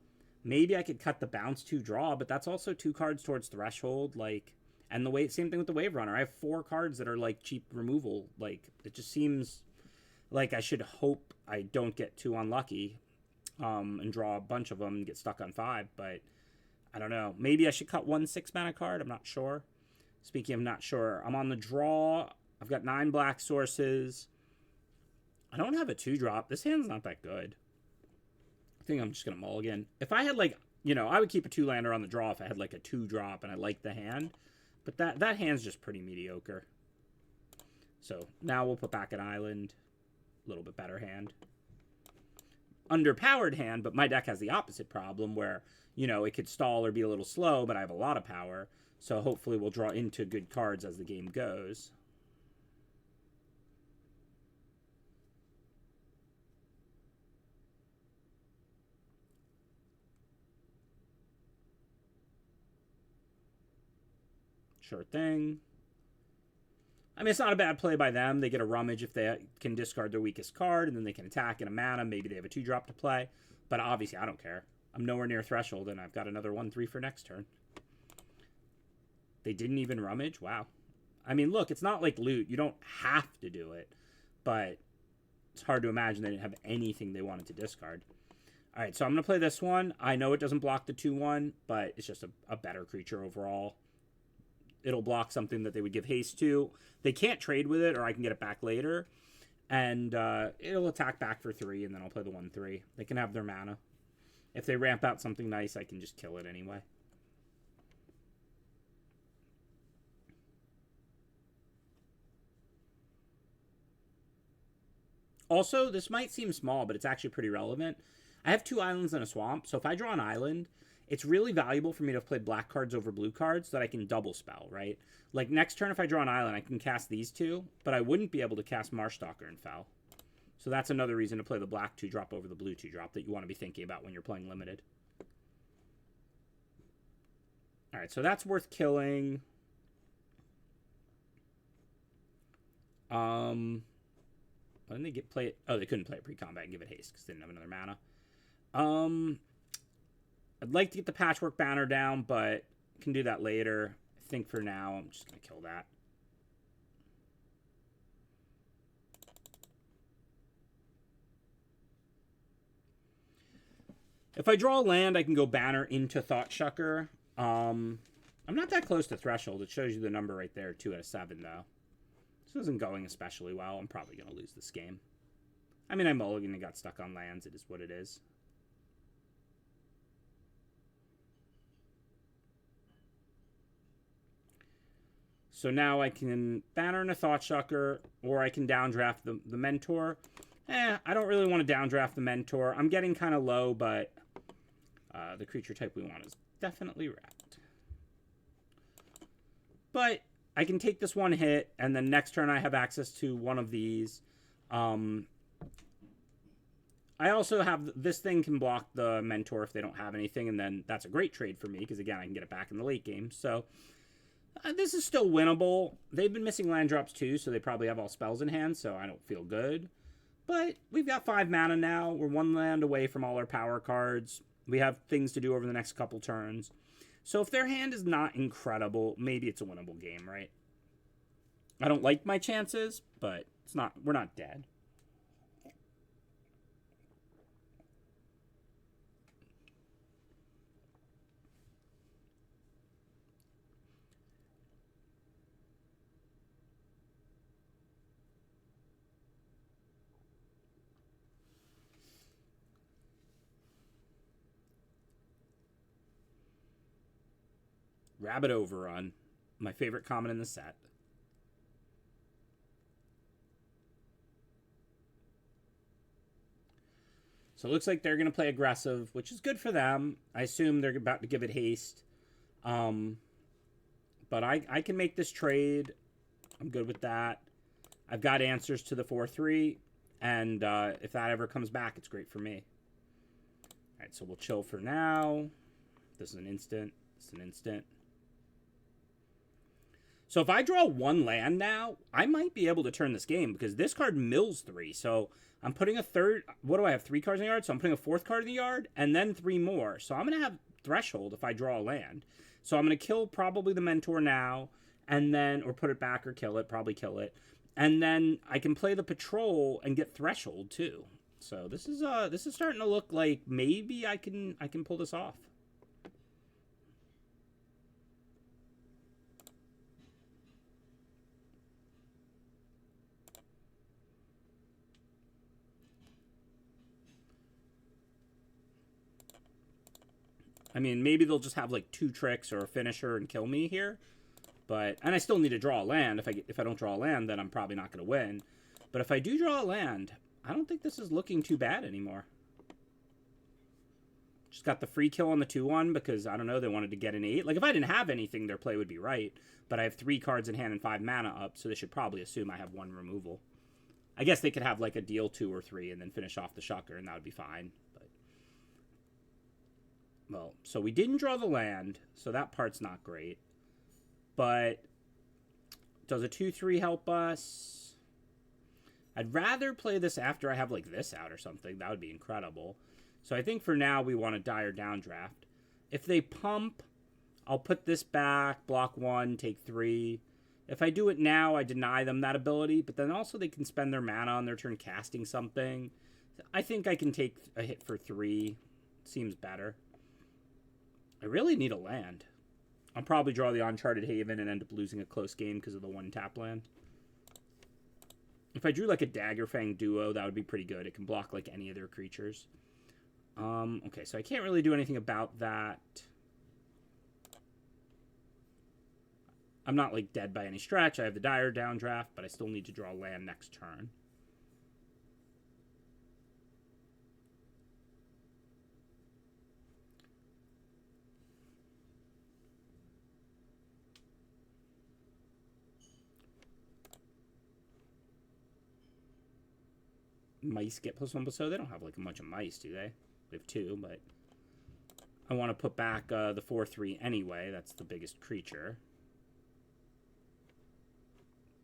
Maybe I could cut the bounce 2 draw, but that's also 2 cards towards threshold. Like, and the same thing with the Wave Runner. I have 4 cards that are, like, cheap removal. Like, it just seems like I should hope I don't get too unlucky and draw a bunch of them and get stuck on 5, but I don't know. Maybe I should cut 1 6-mana card. I'm not sure. Speaking of not sure, I'm on the draw. I've got 9 black sources. I don't have a 2-drop. This hand's not that good. I think I'm just going to mulligan. If I had, like, you know, I would keep a 2-lander on the draw if I had, like, a 2-drop and I liked the hand. But that hand's just pretty mediocre. So now we'll put back an island. A little bit better hand. Underpowered hand, but my deck has the opposite problem where, you know, it could stall or be a little slow, but I have a lot of power. So hopefully we'll draw into good cards as the game goes. Sure thing. I mean, it's not a bad play by them. They get a rummage if they can discard their weakest card, and then they can attack in a mana. Maybe they have a 2-drop to play. But obviously, I don't care. I'm nowhere near threshold, and I've got another 1/3 for next turn. They didn't even rummage? Wow. I mean, look, it's not like loot. You don't have to do it. But it's hard to imagine they didn't have anything they wanted to discard. All right, so I'm going to play this one. I know it doesn't block the 2/1, but it's just a better creature overall. It'll block something that they would give haste to. They can't trade with it, or I can get it back later. And it'll attack back for 3, and then I'll play the 1/3. They can have their mana. If they ramp out something nice, I can just kill it anyway. Also, this might seem small, but it's actually pretty relevant. I have 2 islands and a swamp, so if I draw an island, it's really valuable for me to play black cards over blue cards so that I can double spell, right? Like, next turn, if I draw an island, I can cast these 2, but I wouldn't be able to cast Marshstalker and Fel. So that's another reason to play the black 2-drop over the blue 2-drop that you want to be thinking about when you're playing limited. All right, so that's worth killing. Why didn't they play it? Oh, they couldn't play it pre-combat and give it haste because they didn't have another mana. I'd like to get the Patchwork Banner down, but can do that later. I think for now, I'm just going to kill that. If I draw land, I can go Banner into Thoughtshucker. I'm not that close to Threshold. It shows you the number right there, 2 out of 7, though. This isn't going especially well. I'm probably going to lose this game. I mean, I mulliganed and got stuck on lands. It is what it is. So now I can Banner in a Thoughtshucker, or I can downdraft the Mentor. I don't really want to downdraft the Mentor. I'm getting kind of low, but the creature type we want is definitely wrapped. But I can take this 1 hit, and then next turn I have access to one of these. I also have, this thing can block the Mentor if they don't have anything, and then that's a great trade for me, because again, I can get it back in the late game. So this is still winnable. They've been missing land drops too, so they probably have all spells in hand, so I don't feel good. But we've got 5 mana now. We're 1 land away from all our power cards. We have things to do over the next couple turns. So if their hand is not incredible, maybe it's a winnable game, right? I don't like my chances, but it's not. We're not dead. Rabbit Overrun, my favorite common in the set. So it looks like they're going to play aggressive, which is good for them. I assume they're about to give it haste. But I can make this trade. I'm good with that. I've got answers to the 4/3. And if that ever comes back, it's great for me. All right, so we'll chill for now. This is an instant. This is an instant. So if I draw 1 land now, I might be able to turn this game because this card mills 3. So I'm putting a third. What do I have? 3 cards in the yard. So I'm putting a 4th card in the yard and then 3 more. So I'm going to have threshold if I draw a land. So I'm going to kill probably the Mentor now and then, or put it back or kill it, probably kill it. And then I can play the Patrol and get threshold too. So this is starting to look like maybe I can pull this off. I mean, maybe they'll just have like 2 tricks or a finisher and kill me here. And I still need to draw a land. If I don't draw a land, then I'm probably not going to win. But if I do draw a land, I don't think this is looking too bad anymore. Just got the free kill on the 2/1 because, I don't know, they wanted to get an 8. Like, if I didn't have anything, their play would be right. But I have 3 cards in hand and 5 mana up, so they should probably assume I have 1 removal. I guess they could have, like, a deal 2 or 3 and then finish off the Shucker, and that would be fine. But, well, so we didn't draw the land, so that part's not great. But does a 2/3 help us? I'd rather play this after I have, like, this out or something. That would be incredible. So I think for now we want a dire downdraft. If they pump, I'll put this back, block 1, take 3. If I do it now, I deny them that ability, but then also they can spend their mana on their turn casting something. I think I can take a hit for 3. Seems better. I really need a land. I'll probably draw the Uncharted Haven and end up losing a close game because of the 1-tap land. If I drew like a Daggerfang Duo, that would be pretty good. It can block like any of their creatures. Okay, so I can't really do anything about that. I'm not, like, dead by any stretch. I have the dire downdraft, but I still need to draw land next turn. Mice get +1/+0. They don't have, like, a bunch of mice, do they? We have 2, but I want to put back the 4/3 anyway. That's the biggest creature.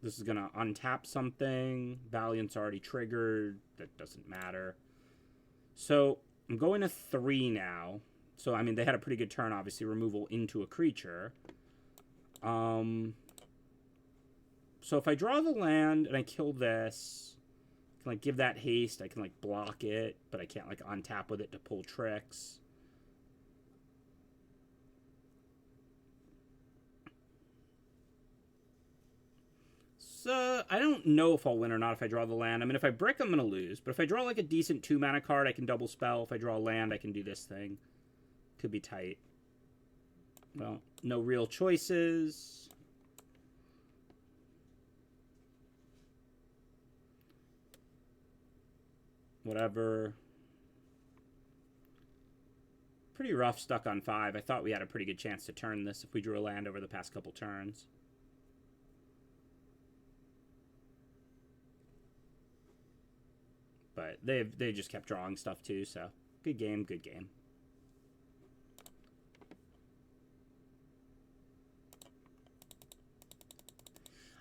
This is going to untap something. Valiant's already triggered. That doesn't matter. So I'm going to 3 now. So, I mean, they had a pretty good turn, obviously, removal into a creature. So if I draw the land and I kill this, I can, like, give that haste. I can, like, block it, but I can't, like, untap with it to pull tricks. So I don't know if I'll win or not if I draw the land. I mean, if I brick, I'm going to lose. But if I draw, like, a decent 2-mana card, I can double spell. If I draw a land, I can do this thing. Could be tight. Well, no real choices. Whatever. Pretty rough stuck on 5. I thought we had a pretty good chance to turn this if we drew a land over the past couple turns. But they just kept drawing stuff too, so good game, good game.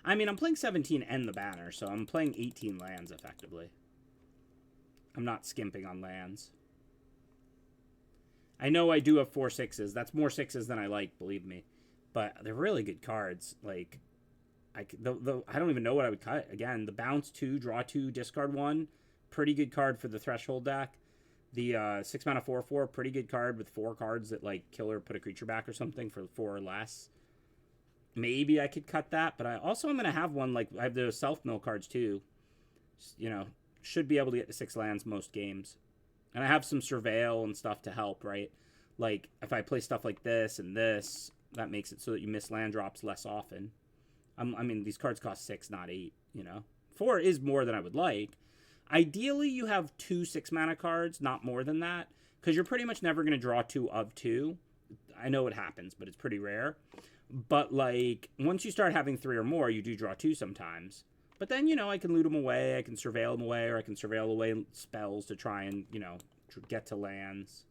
I mean, I'm playing 17 and the banner, so I'm playing 18 lands effectively. I'm not skimping on lands. I know I do have 4 6s. That's more 6s than I like, believe me. But they're really good cards. Like, I don't even know what I would cut. Again, the bounce 2, draw 2, discard 1. Pretty good card for the Threshold deck. The 6 mana 4/4, pretty good card with 4 cards that, like, kill or put a creature back or something for 4 or less. Maybe I could cut that, but I'm going to have one, like, I have the self-mill cards too. You know, should be able to get to 6 lands most games. And I have some Surveil and stuff to help, right? Like, if I play stuff like this and this, that makes it so that you miss land drops less often. I mean, these cards cost 6, not 8, you know? 4 is more than I would like. Ideally, you have 2 6-mana cards, not more than that, because you're pretty much never going to draw 2 of 2. I know it happens, but it's pretty rare. But, like, once you start having 3 or more, you do draw 2 sometimes. But then, you know, I can loot them away, I can surveil them away, or I can surveil away spells to try and, you know, get to lands.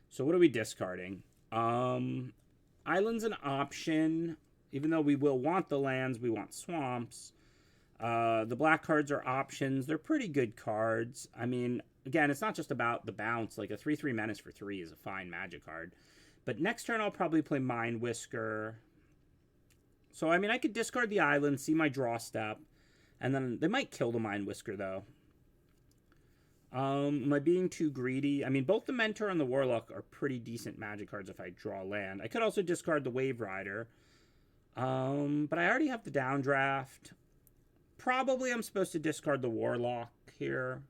So what are we discarding? Island's an option. Even though we will want the lands, we want swamps. The black cards are options. They're pretty good cards. I mean, again, it's not just about the bounce. Like, a 3/3 Menace for 3 is a fine Magic card. But next turn, I'll probably play Mind Whisker. So, I mean, I could discard the island, see my draw step, and then they might kill the Mind Whisker, though. Am I being too greedy? I mean, both the Mentor and the Warlock are pretty decent Magic cards if I draw land. I could also discard the Wave Rider. But I already have the downdraft. Probably I'm supposed to discard the Warlock here.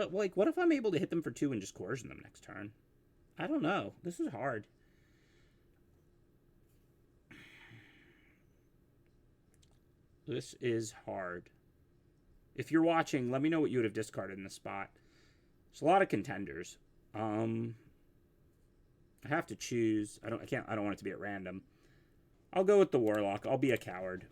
But, like, what if I'm able to hit them for 2 and just coercion them next turn? I don't know. This is hard. This is hard. If you're watching, let me know what you would have discarded in this spot. There's a lot of contenders. I have to choose. I don't want it to be at random. I'll go with the Warlock. I'll be a coward.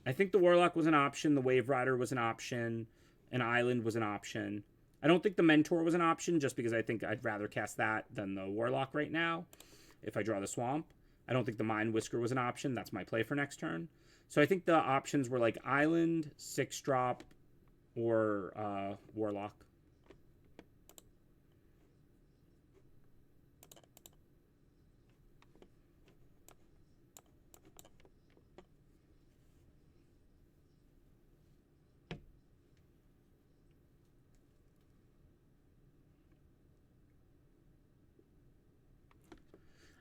I think the Warlock was an option. The Wave Rider was an option. An Island was an option. I don't think the Mentor was an option, just because I think I'd rather cast that than the Warlock right now if I draw the Swamp. I don't think the Mind Whisker was an option. That's my play for next turn. So I think the options were like Island, 6-drop, or Warlock.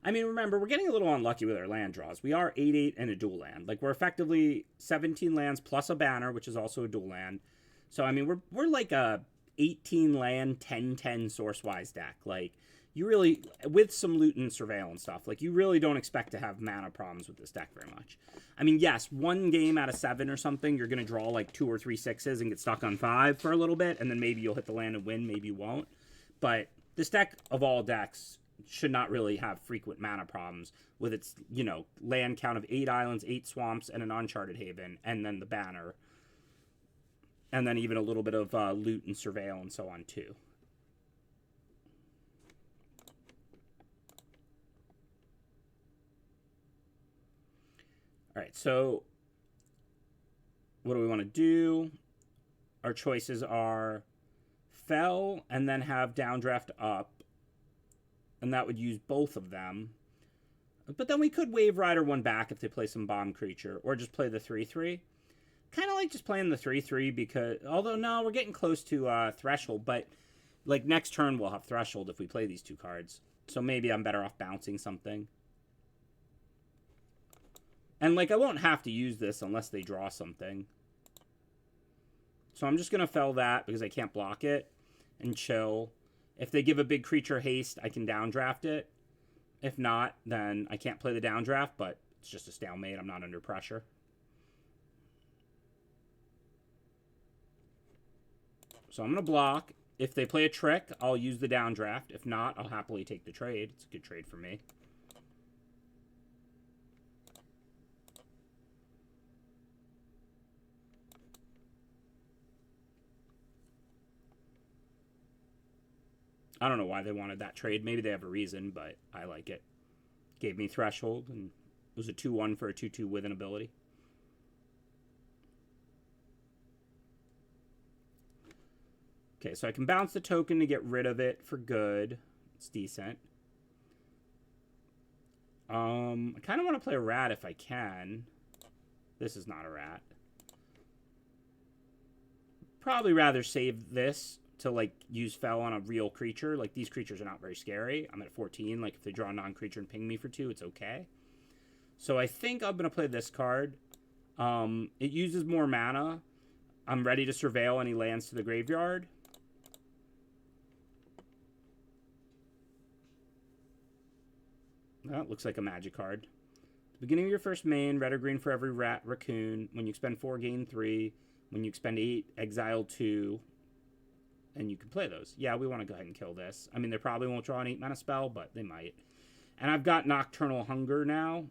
I mean, remember, we're getting a little unlucky with our land draws. We are 8/8 and a dual land. Like, we're effectively 17 lands plus a banner, which is also a dual land. So, I mean, we're like a 18 land, 10/10 source-wise deck. Like, you really, with some loot and surveillance stuff, like, you really don't expect to have mana problems with this deck very much. I mean, yes, 1 game out of 7 or something, you're going to draw like 2 or 3 6s and get stuck on 5 for a little bit, and then maybe you'll hit the land and win, maybe you won't. But this deck, of all decks, should not really have frequent mana problems with its, you know, land count of 8 islands, 8 swamps, and an Uncharted Haven, and then the banner. And then even a little bit of loot and surveil and so on, too. All right, so what do we want to do? Our choices are Fell and then have Downdraft up. And that would use both of them. But then we could Wave Rider one back if they play some bomb creature. Or just play the 3/3. Kind of like just playing the 3/3 because... Although, no, we're getting close to Threshold. But, like, next turn we'll have Threshold if we play these 2 cards. So maybe I'm better off bouncing something. And, like, I won't have to use this unless they draw something. So I'm just going to Fell that because I can't block it. And chill. If they give a big creature haste, I can downdraft it. If not, then I can't play the downdraft, but it's just a stalemate. I'm not under pressure. So I'm going to block. If they play a trick, I'll use the downdraft. If not, I'll happily take the trade. It's a good trade for me. I don't know why they wanted that trade. Maybe they have a reason, but I like it. Gave me Threshold, and it was a 2/1 for a 2/2 with an ability. Okay, so I can bounce the token to get rid of it for good. It's decent. I kind of want to play a rat if I can. This is not a rat. Probably rather save this to, like, use Fell on a real creature. Like, these creatures are not very scary. I'm at 14. Like, if they draw a non-creature and ping me for 2, it's okay. So I think I'm going to play this card. It uses more mana. I'm ready to surveil any lands to the graveyard. That looks like a magic card. At the beginning of your first main, red or green for every rat, raccoon. When you expend 4, gain 3. When you expend 8, exile 2. And you can play those. Yeah, we want to go ahead and kill this. I mean, they probably won't draw an 8-mana spell, but they might. And I've got Nocturnal Hunger now,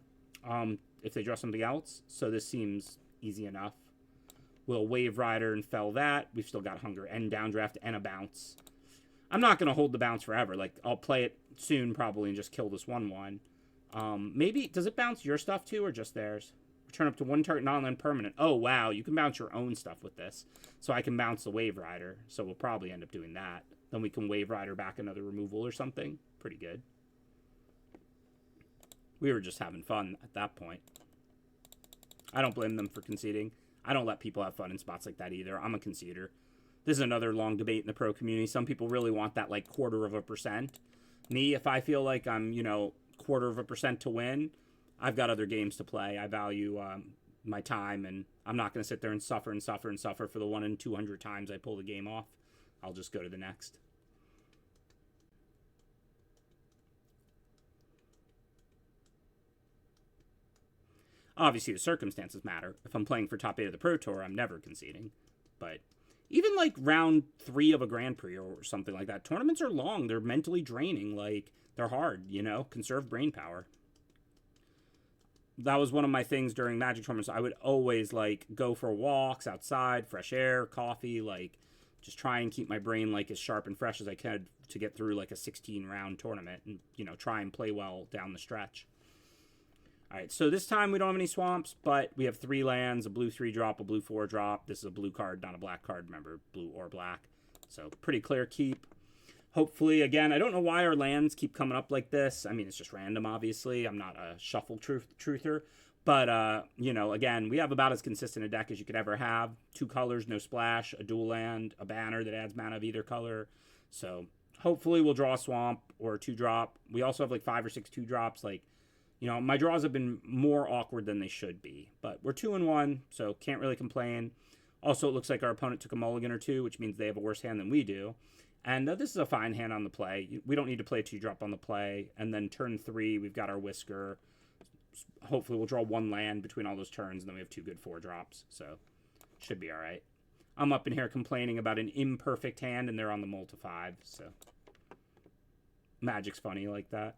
if they draw something else. So this seems easy enough. We'll Wave Rider and Fell that. We've still got Hunger and Downdraft and a bounce. I'm not going to hold the bounce forever. Like, I'll play it soon probably and just kill this 1/1. Maybe, does it bounce your stuff too or just theirs? Return up to 1 target non-land permanent. Oh, wow. You can bounce your own stuff with this. So I can bounce the Wave Rider. So we'll probably end up doing that. Then we can Wave Rider back another removal or something. Pretty good. We were just having fun at that point. I don't blame them for conceding. I don't let people have fun in spots like that either. I'm a conceder. This is another long debate in the pro community. Some people really want that, like, 1/4%. Me, if I feel like I'm, you know, 1/4% to win, I've got other games to play. I value my time, and I'm not going to sit there and suffer and suffer and suffer for the 1 in 200 times I pull the game off. I'll just go to the next. Obviously, the circumstances matter. If I'm playing for top 8 of the Pro Tour, I'm never conceding. But even like round 3 of a Grand Prix or something like that, tournaments are long. They're mentally draining. Like, they're hard, you know? Conserve brain power. That was one of my things during Magic tournaments. I would always, like, go for walks outside, fresh air, coffee, like, just try and keep my brain, like, as sharp and fresh as I could to get through, like, a 16-round tournament and, you know, try and play well down the stretch. All right, so this time we don't have any swamps, but we have 3 lands, a blue 3-drop, a blue 4-drop. This is a blue card, not a black card. Remember, blue or black. So pretty clear keep. Hopefully, again, I don't know why our lands keep coming up like this. I mean, it's just random, obviously. I'm not a shuffle truther. But, you know, again, we have about as consistent a deck as you could ever have. 2 colors, no splash, a dual land, a banner that adds mana of either color. So hopefully we'll draw a swamp or a 2-drop. We also have like 5 or 6 2-drops. Like, you know, my draws have been more awkward than they should be. But we're 2-1, so can't really complain. Also, it looks like our opponent took a mulligan or 2, which means they have a worse hand than we do. And this is a fine hand on the play. We don't need to play a 2-drop on the play. And then turn 3, we've got our Whisker. Hopefully we'll draw 1 land between all those turns, and then we have 2 good 4-drops. So, should be all right. I'm up in here complaining about an imperfect hand, and they're on the mull to 5. So, Magic's funny like that.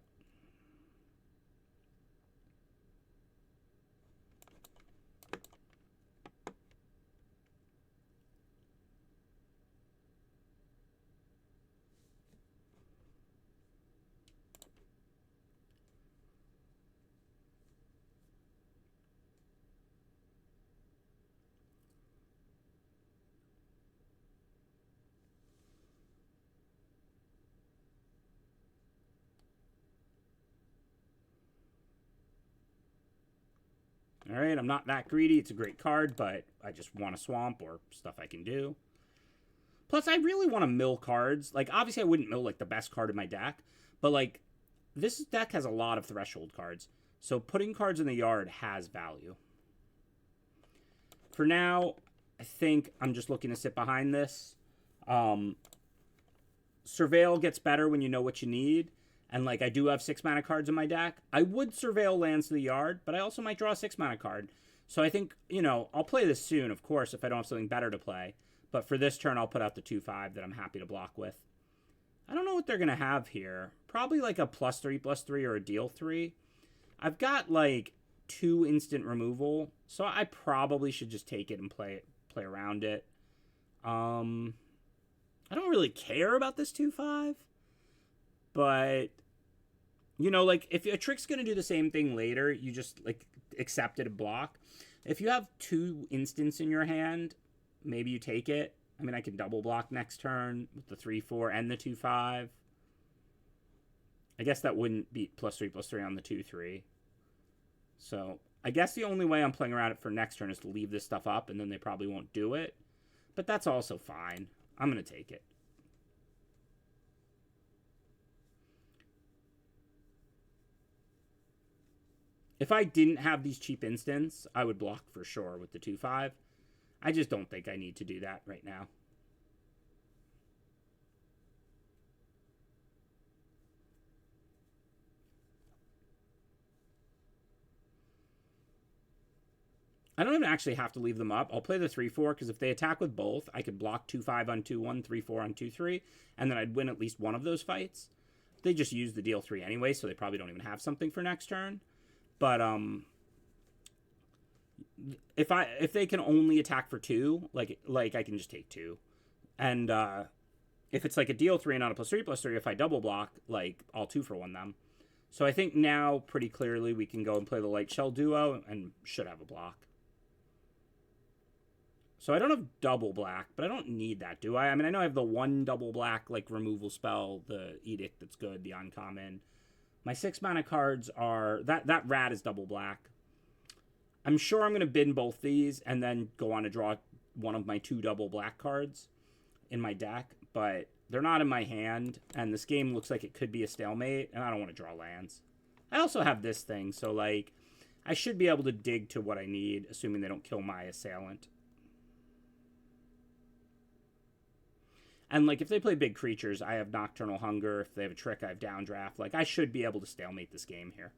All right, I'm not that greedy. It's a great card, but I just want a swamp or stuff I can do. Plus, I really want to mill cards. Like, obviously, I wouldn't mill, like, the best card in my deck. But, like, this deck has a lot of threshold cards. So, putting cards in the yard has value. For now, I think I'm just looking to sit behind this. Surveil gets better when you know what you need. And, like, I do have 6 mana cards in my deck. I would Surveil lands to the yard, but I also might draw a 6 mana card. So I think, you know, I'll play this soon, of course, if I don't have something better to play. But for this turn, I'll put out the 2/5 that I'm happy to block with. I don't know what they're going to have here. Probably, like, a +3/+3 or a deal 3. I've got, like, 2 instant removal. So I probably should just take it and play around it. I don't really care about this 2/5. But, you know, like, if a trick's going to do the same thing later, you just, like, accept it and block. If you have 2 instants in your hand, maybe you take it. I mean, I can double block next turn with the 3/4 and the 2/5. I guess that wouldn't beat +3/+3 on the 2/3. So, I guess the only way I'm playing around it for next turn is to leave this stuff up, and then they probably won't do it. But that's also fine. I'm going to take it. If I didn't have these cheap instants, I would block for sure with the 2/5. I just don't think I need to do that right now. I don't even actually have to leave them up. I'll play the 3/4 because if they attack with both, I could block 2/5 on 2/1, 3/4 on 2/3, and then I'd win at least one of those fights. They just use the deal 3 anyway, so they probably don't even have something for next turn. But if they can only attack for 2, like I can just take 2. And if it's like a deal 3 and not a +3/+3, if I double block, like I'll 2-for-1 them. So I think now pretty clearly we can go and play the Light Shell duo and should have a block. So I don't have double black, but I don't need that, do I? I mean, I know I have the 1 double black like removal spell, the Edict that's good, the uncommon. My 6 mana cards are... That rat is double black. I'm sure I'm going to bin both these and then go on to draw one of my 2 double black cards in my deck. But they're not in my hand, and this game looks like it could be a stalemate, and I don't want to draw lands. I also have this thing, so, like, I should be able to dig to what I need, assuming they don't kill my assailant. And, like, if they play big creatures, I have Nocturnal Hunger. If they have a trick, I have Downdraft. Like, I should be able to stalemate this game here.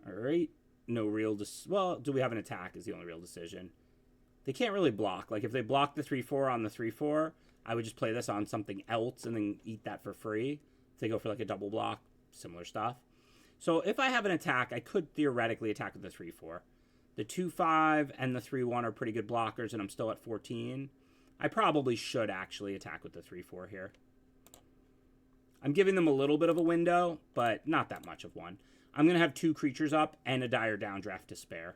All right. No real... well, do we have an attack is the only real decision. They can't really block. Like, if they block the 3/4 on the 3/4, I would just play this on something else and then eat that for free. If they go for, like, a double block, similar stuff. So if I have an attack, I could theoretically attack with the 3/4. The 2/5 and the 3/1 are pretty good blockers, and I'm still at 14. I probably should actually attack with the 3/4 here. I'm giving them a little bit of a window, but not that much of one. I'm going to have 2 creatures up and a dire downdraft to spare.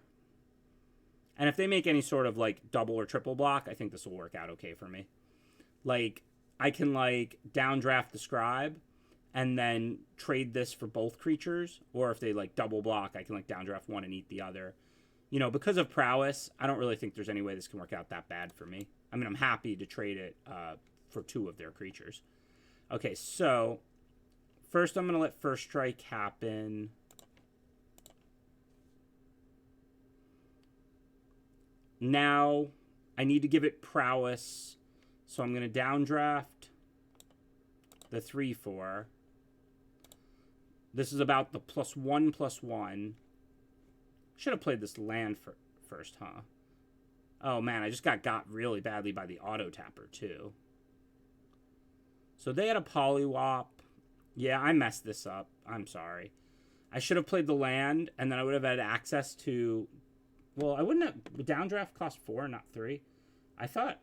And if they make any sort of, like, double or triple block, I think this will work out okay for me. Like, I can, like, downdraft the Scribe and then trade this for both creatures. Or if they, like, double block, I can, like, downdraft one and eat the other. You know, because of prowess, I don't really think there's any way this can work out that bad for me. I mean, I'm happy to trade it for 2 of their creatures. Okay, so first I'm going to let First Strike happen. Now I need to give it prowess, so I'm going to downdraft the 3/4. This is about the +1/+1. Should have played this land first, huh? Oh man, I just got really badly by the auto tapper too. So they had a Polywop. Yeah, I messed this up. I'm sorry. I should have played the land, and then I would have had access to... well, I wouldn't have... downdraft cost 4, not 3. I thought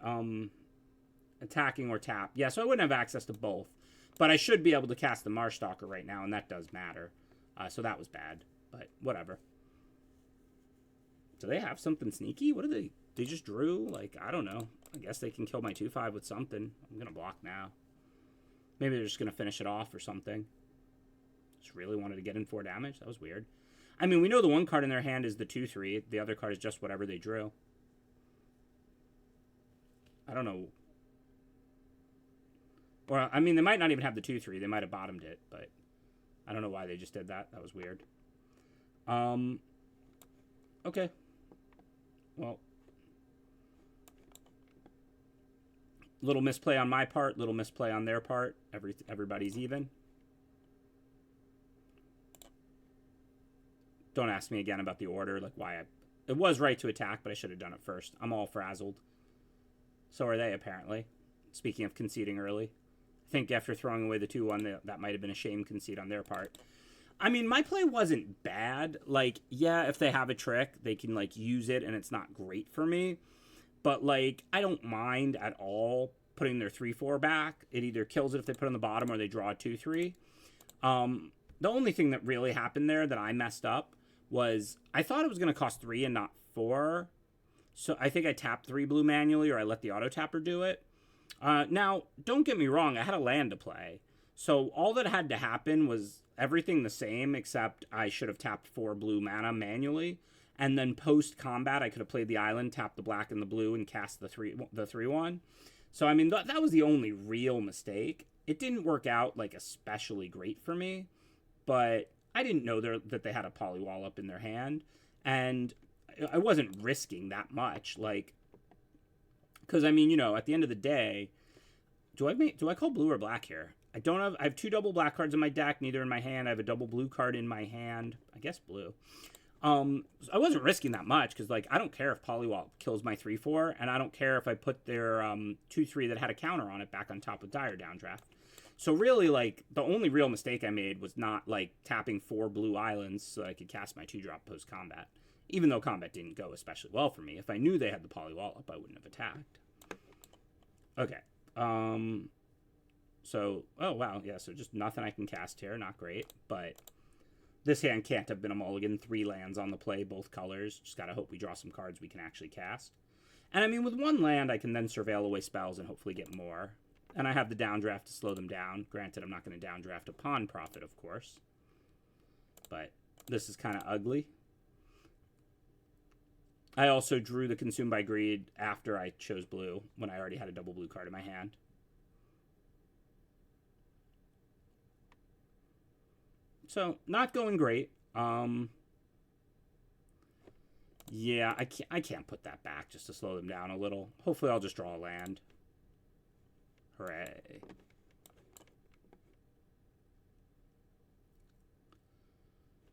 attacking or tap. Yeah, so I wouldn't have access to both. But I should be able to cast the Marstalker right now, and that does matter. So that was bad, but whatever. Do they have something sneaky? What do they... they just drew? Like, I don't know. I guess they can kill my 2/5 with something. I'm going to block now. Maybe they're just going to finish it off or something. Just really wanted to get in 4 damage. That was weird. I mean, we know the one card in their hand is the 2/3. The other card is just whatever they drew. I don't know. Or, I mean, they might not even have the 2/3. They might have bottomed it, but I don't know why they just did that. That was weird. Okay. Well. Little misplay on my part, little misplay on their part. Everybody's even. Don't ask me again about the order, like why it was right to attack, but I should have done it first. I'm all frazzled. So are they, apparently. Speaking of conceding early. I think after throwing away the 2/1, that might have been a shame concede on their part. I mean, my play wasn't bad. Like, yeah, if they have a trick, they can, like, use it, and it's not great for me. But, like, I don't mind at all putting their 3/4 back. It either kills it if they put it on the bottom or they draw a 2/3. The only thing that really happened there that I messed up was I thought it was going to cost 3 and not 4. So I think I tapped 3 blue manually, or I let the auto tapper do it. Now, don't get me wrong. I had a land to play. So all that had to happen was everything the same, except I should have tapped 4 blue mana manually. And then post-combat, I could have played the island, tapped the black and the blue, and cast the 3/1. So, I mean, that was the only real mistake. It didn't work out, like, especially great for me. But I didn't know that they had a Polywallop in their hand. And I wasn't risking that much. Like, because, I mean, you know, at the end of the day, do I call blue or black here? I have 2 double black cards in my deck, neither in my hand. I have a double blue card in my hand. I guess blue. I wasn't risking that much because, like, I don't care if Polywallop kills my 3/4, and I don't care if I put their 2/3 that had a counter on it back on top with dire downdraft. So really, like, the only real mistake I made was not, like, tapping 4 blue islands so I could cast my 2-drop post-combat. Even though combat didn't go especially well for me. If I knew they had the Polywallop, I wouldn't have attacked. Okay. So, oh, wow, yeah, so just nothing I can cast here. Not great, but... this hand can't have been a mulligan. 3 lands on the play, both colors. Just gotta hope we draw some cards we can actually cast. And I mean, with 1 land, I can then surveil away spells and hopefully get more. And I have the downdraft to slow them down. Granted, I'm not going to downdraft a pawn profit, of course. But this is kind of ugly. I also drew the Consumed by Greed after I chose blue, when I already had a double blue card in my hand. So, not going great. Yeah, I can't put that back just to slow them down a little. Hopefully I'll just draw a land. Hooray.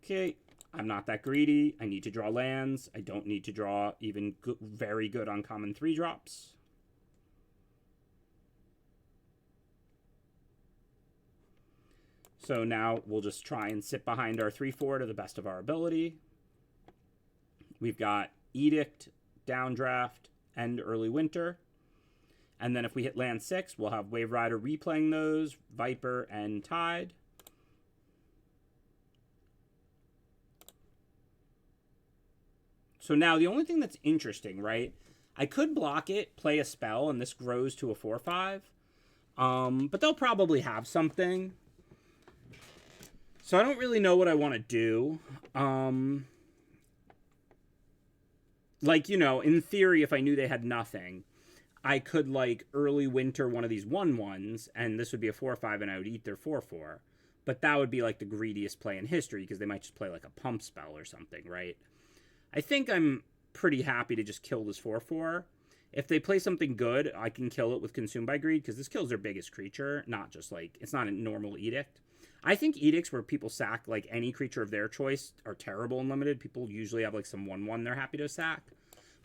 Okay, I'm not that greedy. I need to draw lands. I don't need to draw even very good uncommon 3-drops. So now we'll just try and sit behind our 3/4 to the best of our ability. We've got Edict, Downdraft, and Early Winter. And then if we hit land 6, we'll have Wave Rider replaying those, Viper, and Tide. So now the only thing that's interesting, right? I could block it, play a spell, and this grows to a 4/5. But they'll probably have something. So I don't really know what I want to do. Like, you know, in theory, if I knew they had nothing, I could, like, Early Winter one of these 1/1s, and this would be a 4/5, and I would eat their 4/4. But that would be, like, the greediest play in history, because they might just play, like, a pump spell or something, right? I think I'm pretty happy to just kill this 4/4. If they play something good, I can kill it with Consumed by Greed, because this kills their biggest creature, not just, like, it's not a normal Edict. I think Edicts where people sack, like, any creature of their choice are terrible and limited. People usually have, like, some 1/1 they're happy to sack.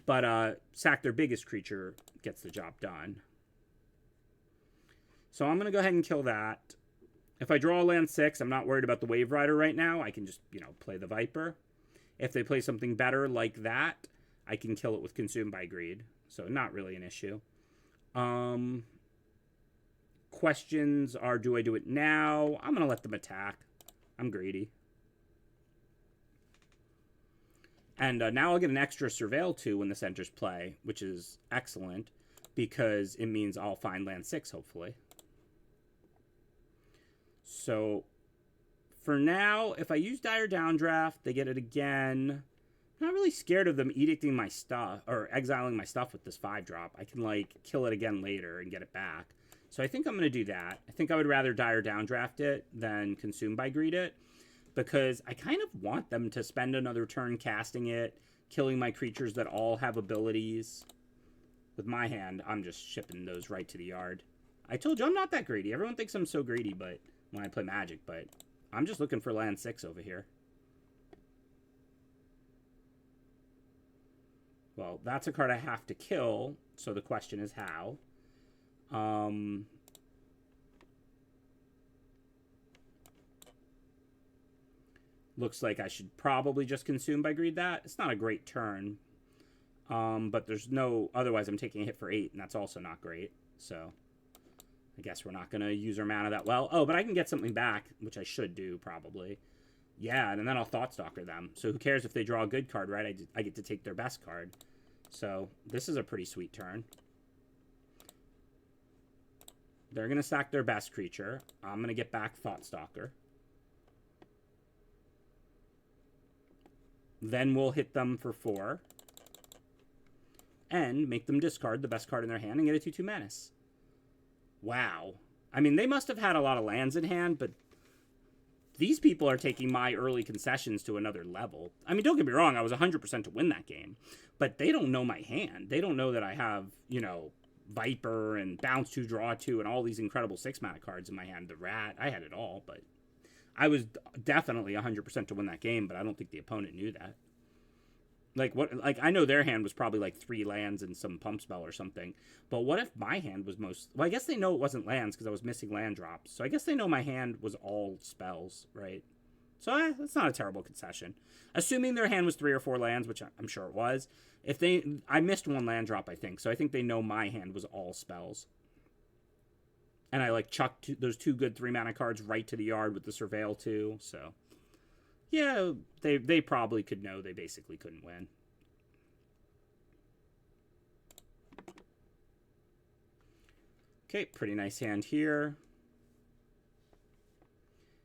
But sack their biggest creature gets the job done. So I'm going to go ahead and kill that. If I draw a land 6, I'm not worried about the Wave Rider right now. I can just, you know, play the Viper. If they play something better like that, I can kill it with Consumed by Greed. So not really an issue. Questions are, do I do it now? I'm going to let them attack. I'm greedy. And now I'll get an extra Surveil 2 when this enters play, which is excellent, because it means I'll find land 6, hopefully. So, for now, if I use Dire Downdraft, they get it again. I'm not really scared of them edicting my stuff, or exiling my stuff with this 5-drop. I can, like, kill it again later and get it back. So I think I'm going to do that. I think I would rather Dire Downdraft it than Consumed by Greed it, because I kind of want them to spend another turn casting it, killing my creatures that all have abilities. With my hand, I'm just shipping those right to the yard. I told you I'm not that greedy. Everyone thinks I'm so greedy but when I play Magic, but I'm just looking for land 6 over here. Well, that's a card I have to kill, so the question is how. Looks like I should probably just Consume by Greed that. It's not a great turn. But there's no... Otherwise, I'm taking a hit for 8, and that's also not great. So, I guess we're not going to use our mana that well. Oh, but I can get something back, which I should do, probably. Yeah, and then I'll Thoughtstalker them. So who cares if they draw a good card, right? I get to take their best card. So, this is a pretty sweet turn. They're going to sack their best creature. I'm going to get back Thoughtstalker. Then we'll hit them for 4. And make them discard the best card in their hand and get a 2/2 Menace. Wow. I mean, they must have had a lot of lands in hand, but these people are taking my early concessions to another level. I mean, don't get me wrong, I was 100% to win that game. But they don't know my hand. They don't know that I have, you know, Viper and Bounce 2, Draw 2, and all these incredible 6-mana cards in my hand. The Rat, I had it all, but I was definitely 100% to win that game, but I don't think the opponent knew that. Like, what? Like, I know their hand was probably like 3 lands and some pump spell or something. But what if my hand was most... Well, I guess they know it wasn't lands because I was missing land drops. So I guess they know my hand was all spells, right? So that's not a terrible concession. Assuming their hand was 3 or 4 lands, which I'm sure it was. If they... I missed 1 land drop, I think. So I think they know my hand was all spells. And I, like, chucked those 2 good 3-mana cards right to the yard with the Surveil 2, so... Yeah, they probably could know they basically couldn't win. Okay, pretty nice hand here.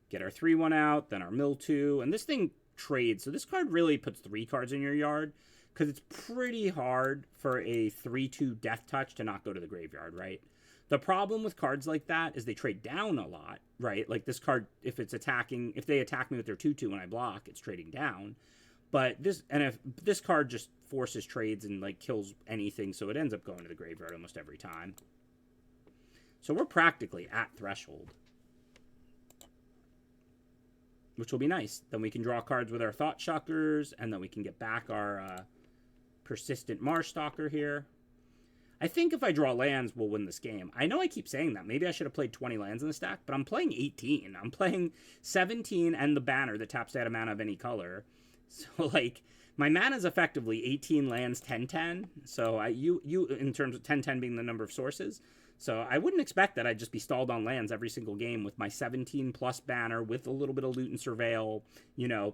Get our 3/1 out, then our mill 2. And this thing trades. So this card really puts 3 cards in your yard. because it's pretty hard for a 3/2 Death Touch to not go to the graveyard, right? The problem with cards like that is they trade down a lot, right? Like this card, if they attack me with their 2/2 when I block, it's trading down. But if this card just forces trades and like kills anything, so it ends up going to the graveyard almost every time. So we're practically at threshold, which will be nice. Then we can draw cards with our Thought Shuckers, and then we can get back our Persistent Marstalker here. I think if I draw lands, we'll win this game. I know I keep saying that. Maybe I should have played 20 lands in the stack, but I'm playing 18. I'm playing 17 and the banner that taps out a mana of any color. So, like, my mana is effectively 18 lands, 10-10. So, you in terms of 10-10 being the number of sources. So, I wouldn't expect that I'd just be stalled on lands every single game with my 17-plus banner with a little bit of loot and surveil,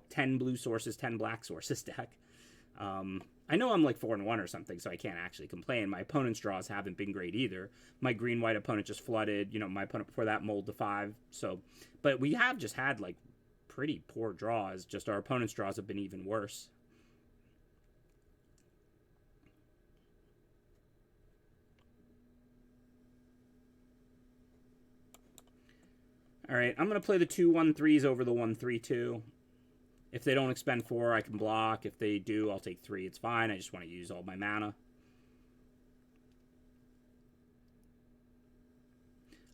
10 blue sources, 10 black sources deck. I know I'm like 4-1 or something, so I can't actually complain. My opponent's draws haven't been great either. My green-white opponent just flooded. My opponent before that mulled to 5. So, but we have just had like pretty poor draws. Just our opponent's draws have been even worse. All right, I'm going to play the 2/1/3s over the 1/3/2. If they don't expend 4, I can block. If they do, I'll take 3. It's fine. I just want to use all my mana.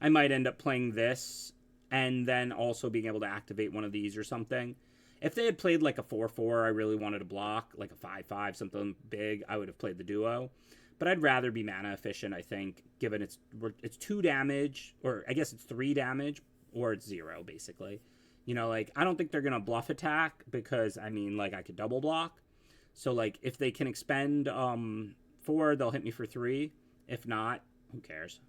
I might end up playing this and then also being able to activate one of these or something. If they had played like a 4/4, I really wanted to block, like a 5/5, something big, I would have played the duo. But I'd rather be mana efficient, I think, given it's 2 damage, or I guess it's 3 damage, or it's 0, basically. Like, I don't think they're going to bluff attack because, I mean, like, I could double block. So, like, if they can expend 4, they'll hit me for 3. If not, who cares?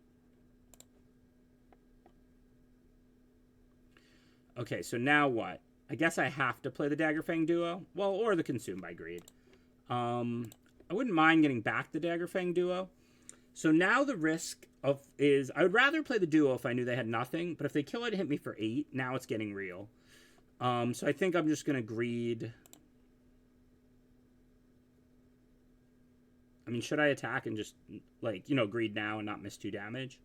Okay, so now what? I guess I have to play the Daggerfang duo. Well, or the Consume by Greed. I wouldn't mind getting back the Daggerfang duo. So now the risk is I would rather play the duo if I knew they had nothing, but if they kill it and hit me for 8, now it's getting real. So I think I'm just going to greed. I mean, should I attack and just, like, greed now and not miss 2 damage?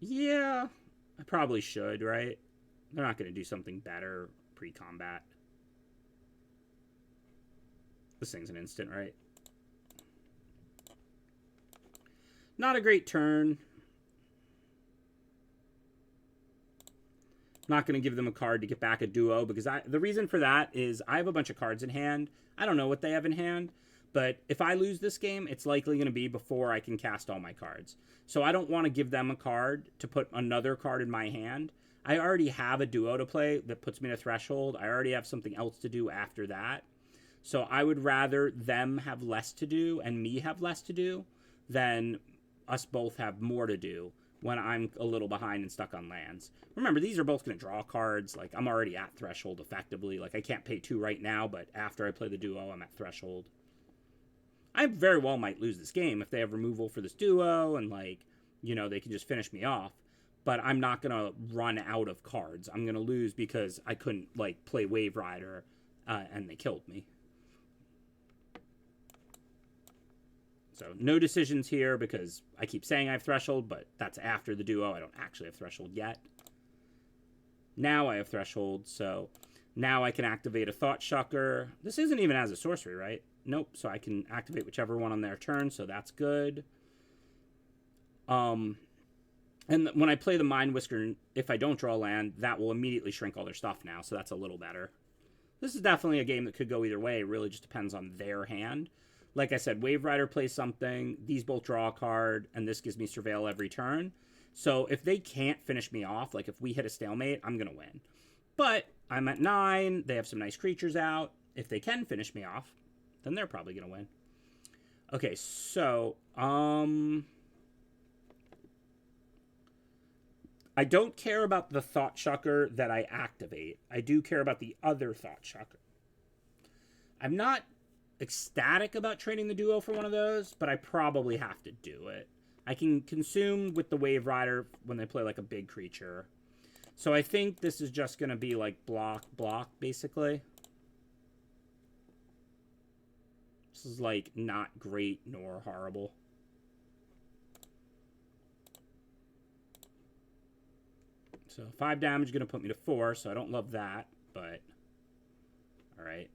Yeah, I probably should, right? They're not going to do something better pre-combat. This thing's an instant, right? Not a great turn. Not going to give them a card to get back a duo because the reason for that is I have a bunch of cards in hand. I don't know what they have in hand, but if I lose this game, it's likely going to be before I can cast all my cards. So I don't want to give them a card to put another card in my hand. I already have a duo to play that puts me to threshold. I already have something else to do after that. So I would rather them have less to do and me have less to do than us both have more to do when I'm a little behind and stuck on lands. Remember, these are both going to draw cards. Like, I'm already at threshold effectively. Like, I can't pay 2 right now, but after I play the duo, I'm at threshold. I very well might lose this game if they have removal for this duo and, like, they can just finish me off. But I'm not going to run out of cards. I'm going to lose because I couldn't, like, play Wave Rider and they killed me. So no decisions here because I keep saying I have threshold, but that's after the duo. I don't actually have threshold yet. Now I have threshold, so now I can activate a Thought Shucker. This isn't even as a sorcery, right? Nope, so I can activate whichever one on their turn, so that's good. And when I play the Mind Whisker, if I don't draw land, that will immediately shrink all their stuff now, so that's a little better. This is definitely a game that could go either way. It really just depends on their hand. Like I said, Wave Rider plays something, these both draw a card, and this gives me Surveil every turn. So if they can't finish me off, like if we hit a stalemate, I'm going to win. But I'm at 9, they have some nice creatures out. If they can finish me off, then they're probably going to win. Okay, so, I don't care about the Thought Shucker that I activate. I do care about the other Thought Shucker. I'm not ecstatic about trading the duo for one of those, but I probably have to do it. I can consume with the Wave Rider when they play like a big creature. So I think this is just going to be like block, basically. This is, like, not great nor horrible. So 5 damage going to put me to 4, so I don't love that, but all right.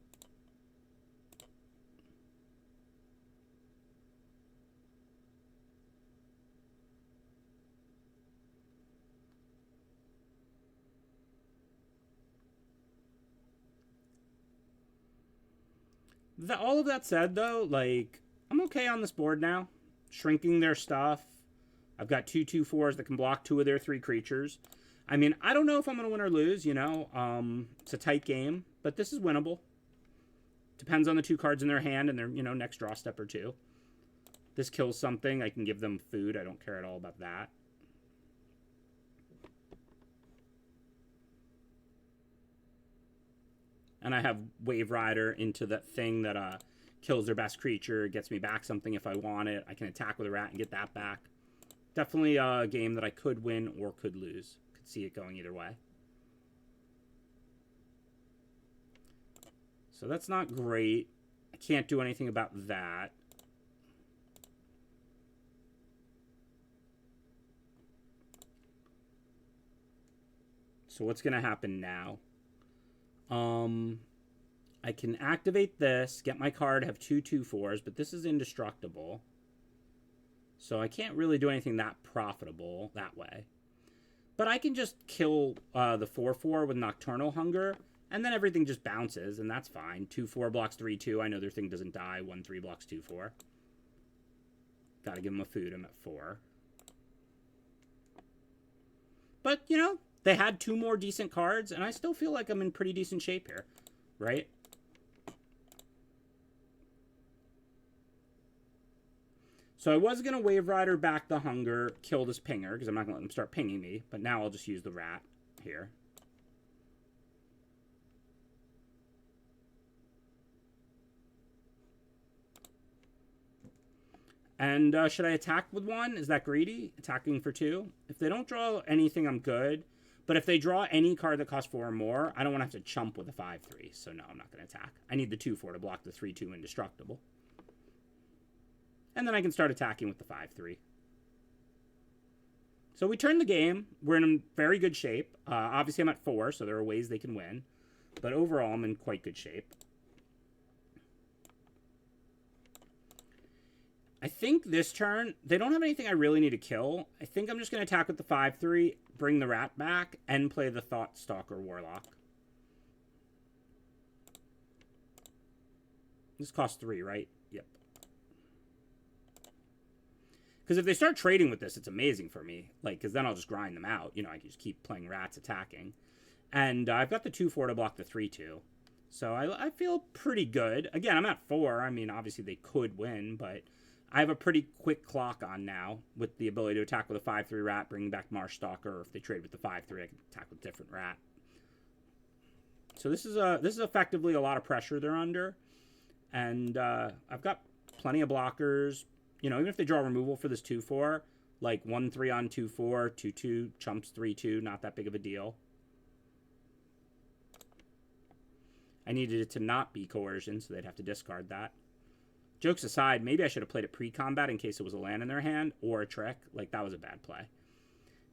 All of that said, though, like, I'm okay on this board now. Shrinking their stuff. I've got 2/2/4s that can block 2 of their 3 creatures. I mean, I don't know if I'm going to win or lose, you know. It's a tight game, but this is winnable. Depends on the 2 cards in their hand and their, you know, next draw step or 2. This kills something. I can give them food. I don't care at all about that. And I have Wave Rider into that thing that kills their best creature, gets me back something if I want it. I can attack with a rat and get that back. Definitely a game that I could win or could lose. Could see it going either way. So that's not great. I can't do anything about that. So what's going to happen now? I can activate this, get my card, have 2/2/4s, but this is indestructible. So I can't really do anything that profitable that way. But I can just kill the 4/4 with Nocturnal Hunger, and then everything just bounces, and that's fine. 2/4 blocks 3/2. I know their thing doesn't die. 1/3 blocks 2/4. Gotta give them a food. I'm at 4. But, you know, they had 2 more decent cards, and I still feel like I'm in pretty decent shape here, right? So I was going to Wave Rider back the Hunger, kill this Pinger, because I'm not going to let them start pinging me, but now I'll just use the rat here. And should I attack with 1? Is that greedy? Attacking for 2? If they don't draw anything, I'm good. But if they draw any card that costs 4 or more, I don't want to have to chump with a 5/3. So no, I'm not going to attack. I need the 2/4 to block the 3/2 indestructible. And then I can start attacking with the 5/3. So we turn the game. We're in very good shape. Obviously, I'm at 4, so there are ways they can win. But overall, I'm in quite good shape. I think this turn, they don't have anything I really need to kill. I think I'm just going to attack with the 5/3, bring the rat back, and play the Thought Stalker Warlock. This costs 3, right? Yep. Because if they start trading with this, it's amazing for me. Like, because then I'll just grind them out. You know, I can just keep playing rats attacking. And I've got the 2/4 to block the 3/2. So I feel pretty good. Again, I'm at 4. I mean, obviously they could win, but I have a pretty quick clock on now with the ability to attack with a 5/3 rat, bringing back Marsh Stalker, or if they trade with the 5/3, I can attack with a different rat. So this is effectively a lot of pressure they're under. And I've got plenty of blockers. You know, even if they draw removal for this 2/4, like 1/3 on 2/4, 2/2, chumps 3/2, not that big of a deal. I needed it to not be coercion, so they'd have to discard that. Jokes aside, maybe I should have played it pre-combat in case it was a land in their hand, or a trick. Like, that was a bad play.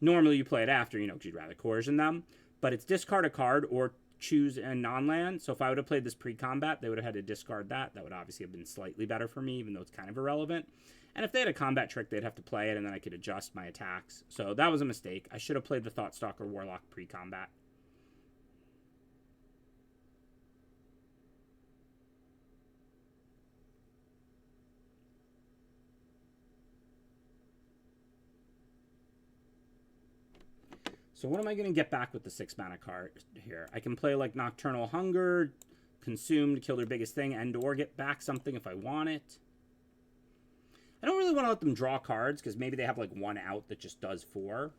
Normally you play it after, you know, because you'd rather coercion them. But it's discard a card or choose a non-land. So if I would have played this pre-combat, they would have had to discard that. That would obviously have been slightly better for me, even though it's kind of irrelevant. And if they had a combat trick, they'd have to play it, and then I could adjust my attacks. So that was a mistake. I should have played the Thoughtstalker Warlock pre-combat. So what am I going to get back with the 6 mana card here? I can play like Nocturnal Hunger, Consume to kill their biggest thing, and or get back something if I want it. I don't really want to let them draw cards, because maybe they have like 1 out that just does 4.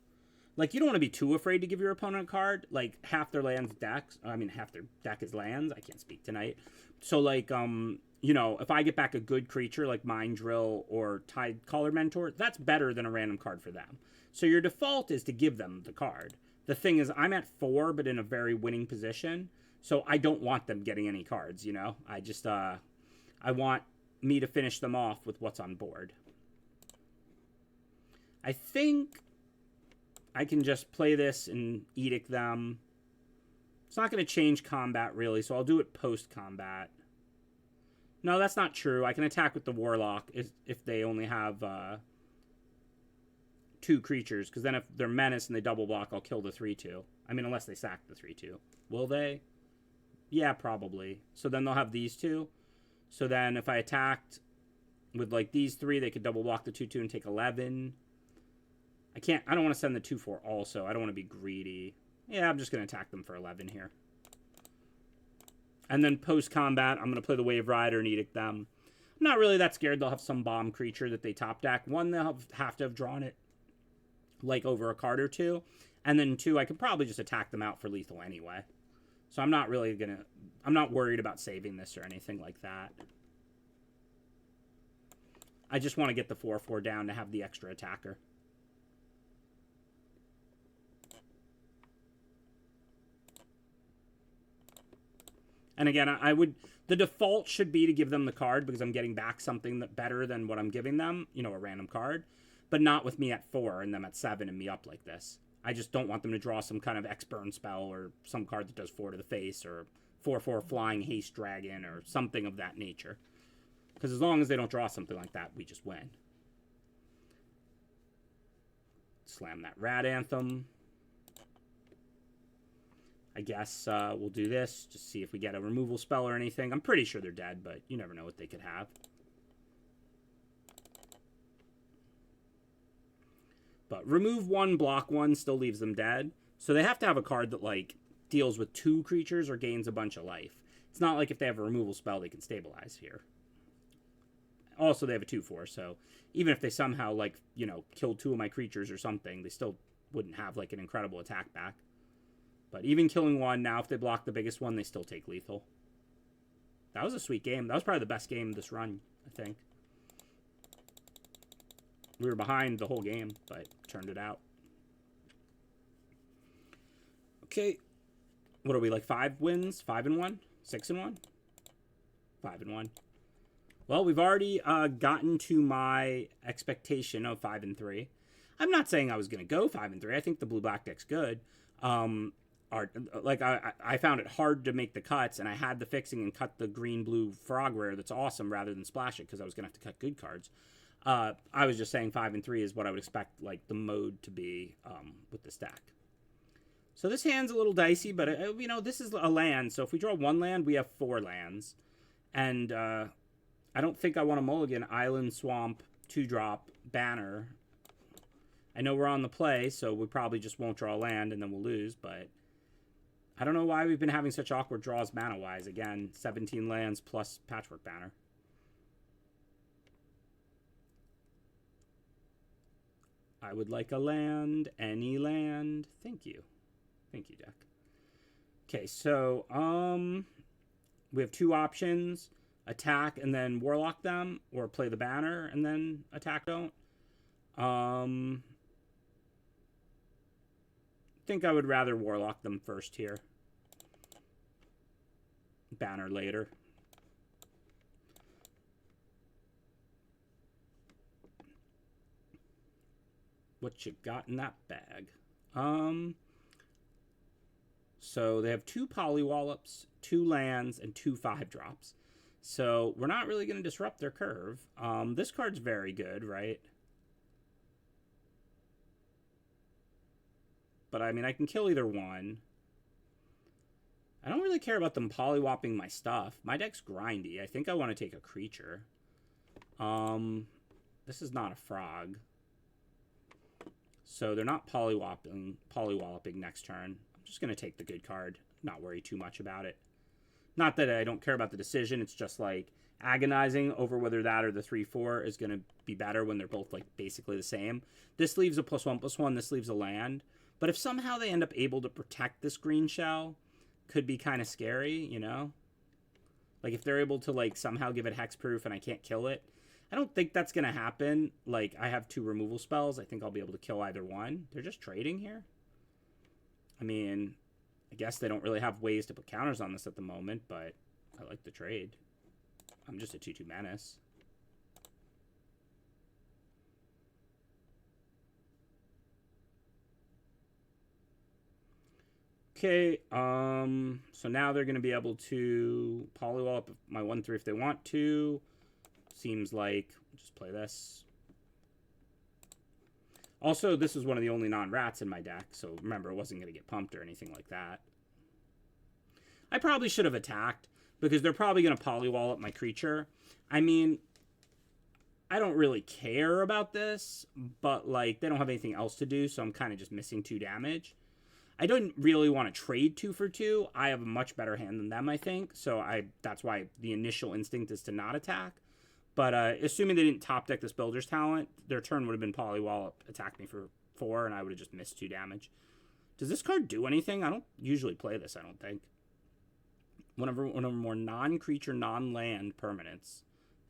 Like, you don't want to be too afraid to give your opponent a card. Like, half their half their deck is lands. I can't speak tonight. So, like, you know, if I get back a good creature like Mind Drill or Tidecaller Mentor, that's better than a random card for them. So your default is to give them the card. The thing is, I'm at 4, but in a very winning position. So I don't want them getting any cards, you know? I just, I want me to finish them off with what's on board. I think I can just play this and edict them. It's not going to change combat, really, so I'll do it post-combat. No, that's not true. I can attack with the Warlock if they only have 2 creatures, because then if they're Menace and they double block, I'll kill the 3/2. I mean, unless they sack the 3/2. Will they? Yeah, probably. So then they'll have these 2. So then if I attacked with, like, these 3, they could double block the 2/2 and take 11. I don't want to send the 2/4 also. I don't want to be greedy. Yeah, I'm just going to attack them for 11 here. And then post-combat, I'm going to play the Wave Rider and edict them. I'm not really that scared they'll have some bomb creature that they top deck. 1, they'll have to have drawn it, like, over a card or 2. And then 2, I could probably just attack them out for lethal anyway. So I'm not really going to... I'm not worried about saving this or anything like that. I just want to get the 4/4 down to have the extra attacker. And again, I would... The default should be to give them the card because I'm getting back something that better than what I'm giving them. You know, a random card. But not with me at 4 and them at 7 and me up like this. I just don't want them to draw some kind of X-Burn spell or some card that does 4 to the face or 4/4 Flying Haste Dragon or something of that nature. Because as long as they don't draw something like that, we just win. Slam that Rat Anthem. I guess we'll do this. Just see if we get a removal spell or anything. I'm pretty sure they're dead, but you never know what they could have. But remove 1, block 1, still leaves them dead. So they have to have a card that, like, deals with 2 creatures or gains a bunch of life. It's not like if they have a removal spell, they can stabilize here. Also, they have a 2/4, so even if they somehow, like, you know, killed 2 of my creatures or something, they still wouldn't have, like, an incredible attack back. But even killing 1, now if they block the biggest one, they still take lethal. That was a sweet game. That was probably the best game this run, I think. We were behind the whole game, but turned it out. Okay. What are we, like 5 wins? 5-1? 6-1? 5-1. Well, we've already gotten to my expectation of 5-3. I'm not saying I was going to go 5-3. I think the blue-black deck's good. I found it hard to make the cuts, and I had the fixing and cut the green-blue frog rare that's awesome rather than splash it because I was going to have to cut good cards. I was just saying 5-3 is what I would expect, like, the mode to be with this deck. So this hand's a little dicey, but, you know, this is a land. So if we draw 1 land, we have 4 lands. And I don't think I want to mulligan Island, Swamp, 2-drop, Banner. I know we're on the play, so we probably just won't draw a land and then we'll lose, but I don't know why we've been having such awkward draws mana-wise. Again, 17 lands plus Patchwork Banner. I would like a land, any land. Thank you. Thank you, deck. Okay, so we have 2 options. Attack and then Warlock them, or play the Banner and then attack don't. I think I would rather Warlock them first here. Banner later. What you got in that bag? So they have 2 Polywallops, 2 lands, and 2 5-drops. So we're not really going to disrupt their curve. This card's very good, right? But, I mean, I can kill either one. I don't really care about them polywopping my stuff. My deck's grindy. I think I want to take a creature. This is not a frog. So they're not polywalloping next turn. I'm just going to take the good card. Not worry too much about it. Not that I don't care about the decision. It's just like agonizing over whether that or the 3/4 is going to be better when they're both like basically the same. This leaves a +1/+1. This leaves a land. But if somehow they end up able to protect this green shell, could be kind of scary, you know? Like if they're able to like somehow give it hexproof and I can't kill it. I don't think that's going to happen. Like I have 2 removal spells. I think I'll be able to kill either one. They're just trading here. I mean, I guess they don't really have ways to put counters on this at the moment, but I like the trade. I'm just a 2/2 menace. Okay, so now they're going to be able to polywall up my 1-3 if they want to. Seems like, just play this. Also, this is one of the only non-rats in my deck, so remember, it wasn't going to get pumped or anything like that. I probably should have attacked, because they're probably going to polywall up my creature. I mean, I don't really care about this, but, like, they don't have anything else to do, so I'm kind of just missing 2 damage. I don't really want to trade 2 for 2. I have a much better hand than them, I think, so that's why the initial instinct is to not attack. But assuming they didn't top deck this Builder's Talent, their turn would have been polywall up, attack me for 4, and I would have just missed 2 damage. Does this card do anything? I don't usually play this, I don't think. One of more non-creature, non-land permanents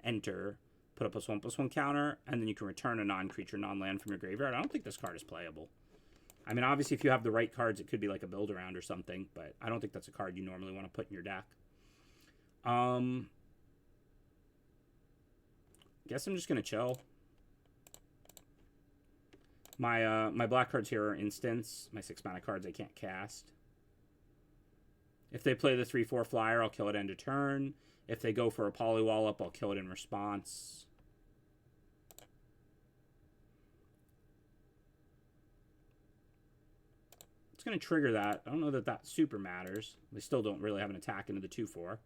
enter, put up a +1/+1 counter, and then you can return a non-creature, non-land from your graveyard. I don't think this card is playable. I mean, obviously, if you have the right cards, it could be like a build-around or something, but I don't think that's a card you normally want to put in your deck. Guess I'm just going to chill. My black cards here are instants. My 6-mana cards I can't cast. If they play the 3/4 flyer, I'll kill it end of turn. If they go for a polywall up, I'll kill it in response. It's going to trigger that. I don't know that that super matters. They still don't really have an attack into the 2/4.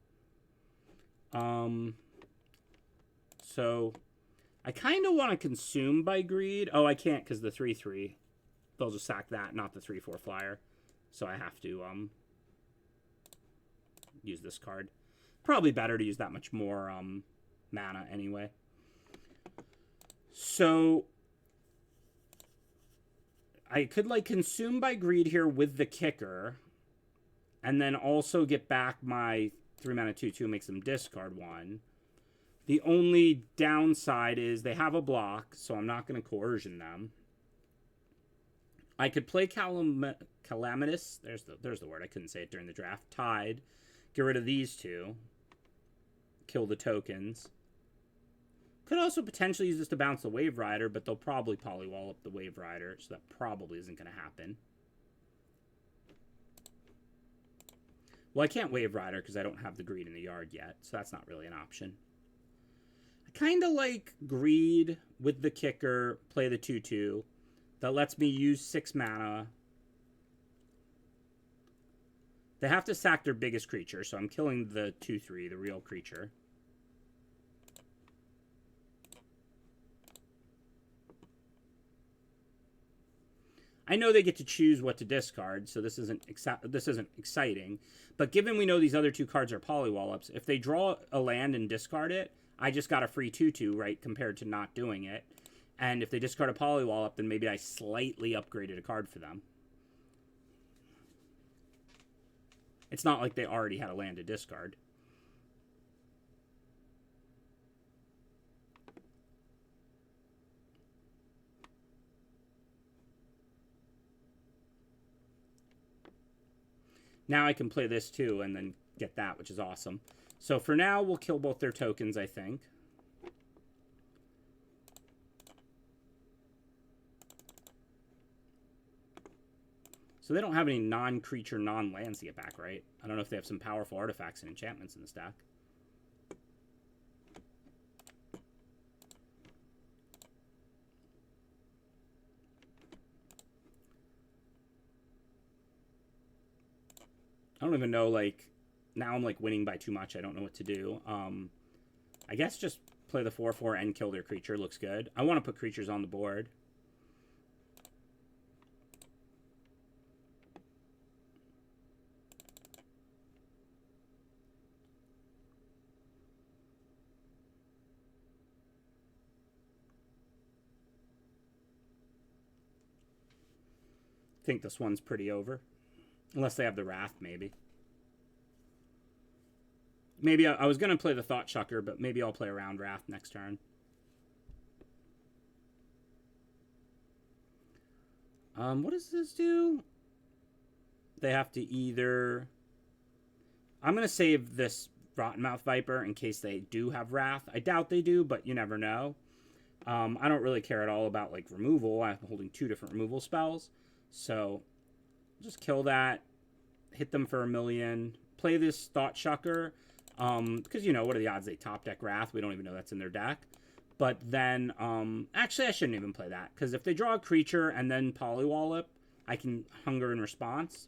So I kind of want to consume by greed. Oh, I can't because the 3/3. They'll just sack that, not the 3/4 flyer. So I have to use this card. Probably better to use that much more mana anyway. So I could like consume by greed here with the kicker, and then also get back my 3-mana 2/2, makes them discard 1. The only downside is they have a block, so I'm not going to coercion them. I could play Calamitous. There's the word. I couldn't say it during the draft. Tide. Get rid of these 2. Kill the tokens. Could also potentially use this to bounce the Wave Rider, but they'll probably polywall up the Wave Rider, so that probably isn't going to happen. Well, I can't Wave Rider because I don't have the greed in the yard yet, so that's not really an option. I kind of like greed with the kicker, play the 2/2. That lets me use 6 mana. They have to sack their biggest creature, so I'm killing the 2/3, the real creature. I know they get to choose what to discard, so this isn't exciting. But given we know these other 2 cards are polywall ups, if they draw a land and discard it, I just got a free 2/2, right, compared to not doing it. And if they discard a polywall up, then maybe I slightly upgraded a card for them. It's not like they already had a land to discard. Now I can play this too and then get that, which is awesome. So for now, we'll kill both their tokens, I think. So they don't have any non-creature, non-lands to get back, right? I don't know if they have some powerful artifacts and enchantments in the stack. I don't even know, like, now I'm, like, winning by too much. I don't know what to do. I guess just play the 4/4 and kill their creature. Looks good. I want to put creatures on the board. I think this one's pretty over. Unless they have the Wrath, maybe. Maybe I was going to play the Thought Chucker, but maybe I'll play around Wrath next turn. What does this do? They have to either... I'm going to save this Rottenmouth Viper in case they do have Wrath. I doubt they do, but you never know. I don't really care at all about, like, removal. I'm holding 2 different removal spells. So, just kill that. hit them for 1,000,000, play this Thought Shucker, because, you know, what are the odds they top deck Wrath? We don't even know that's in their deck. But then, actually, I shouldn't even play that, because if they draw a creature and then Polywallop, I can Hunger in response.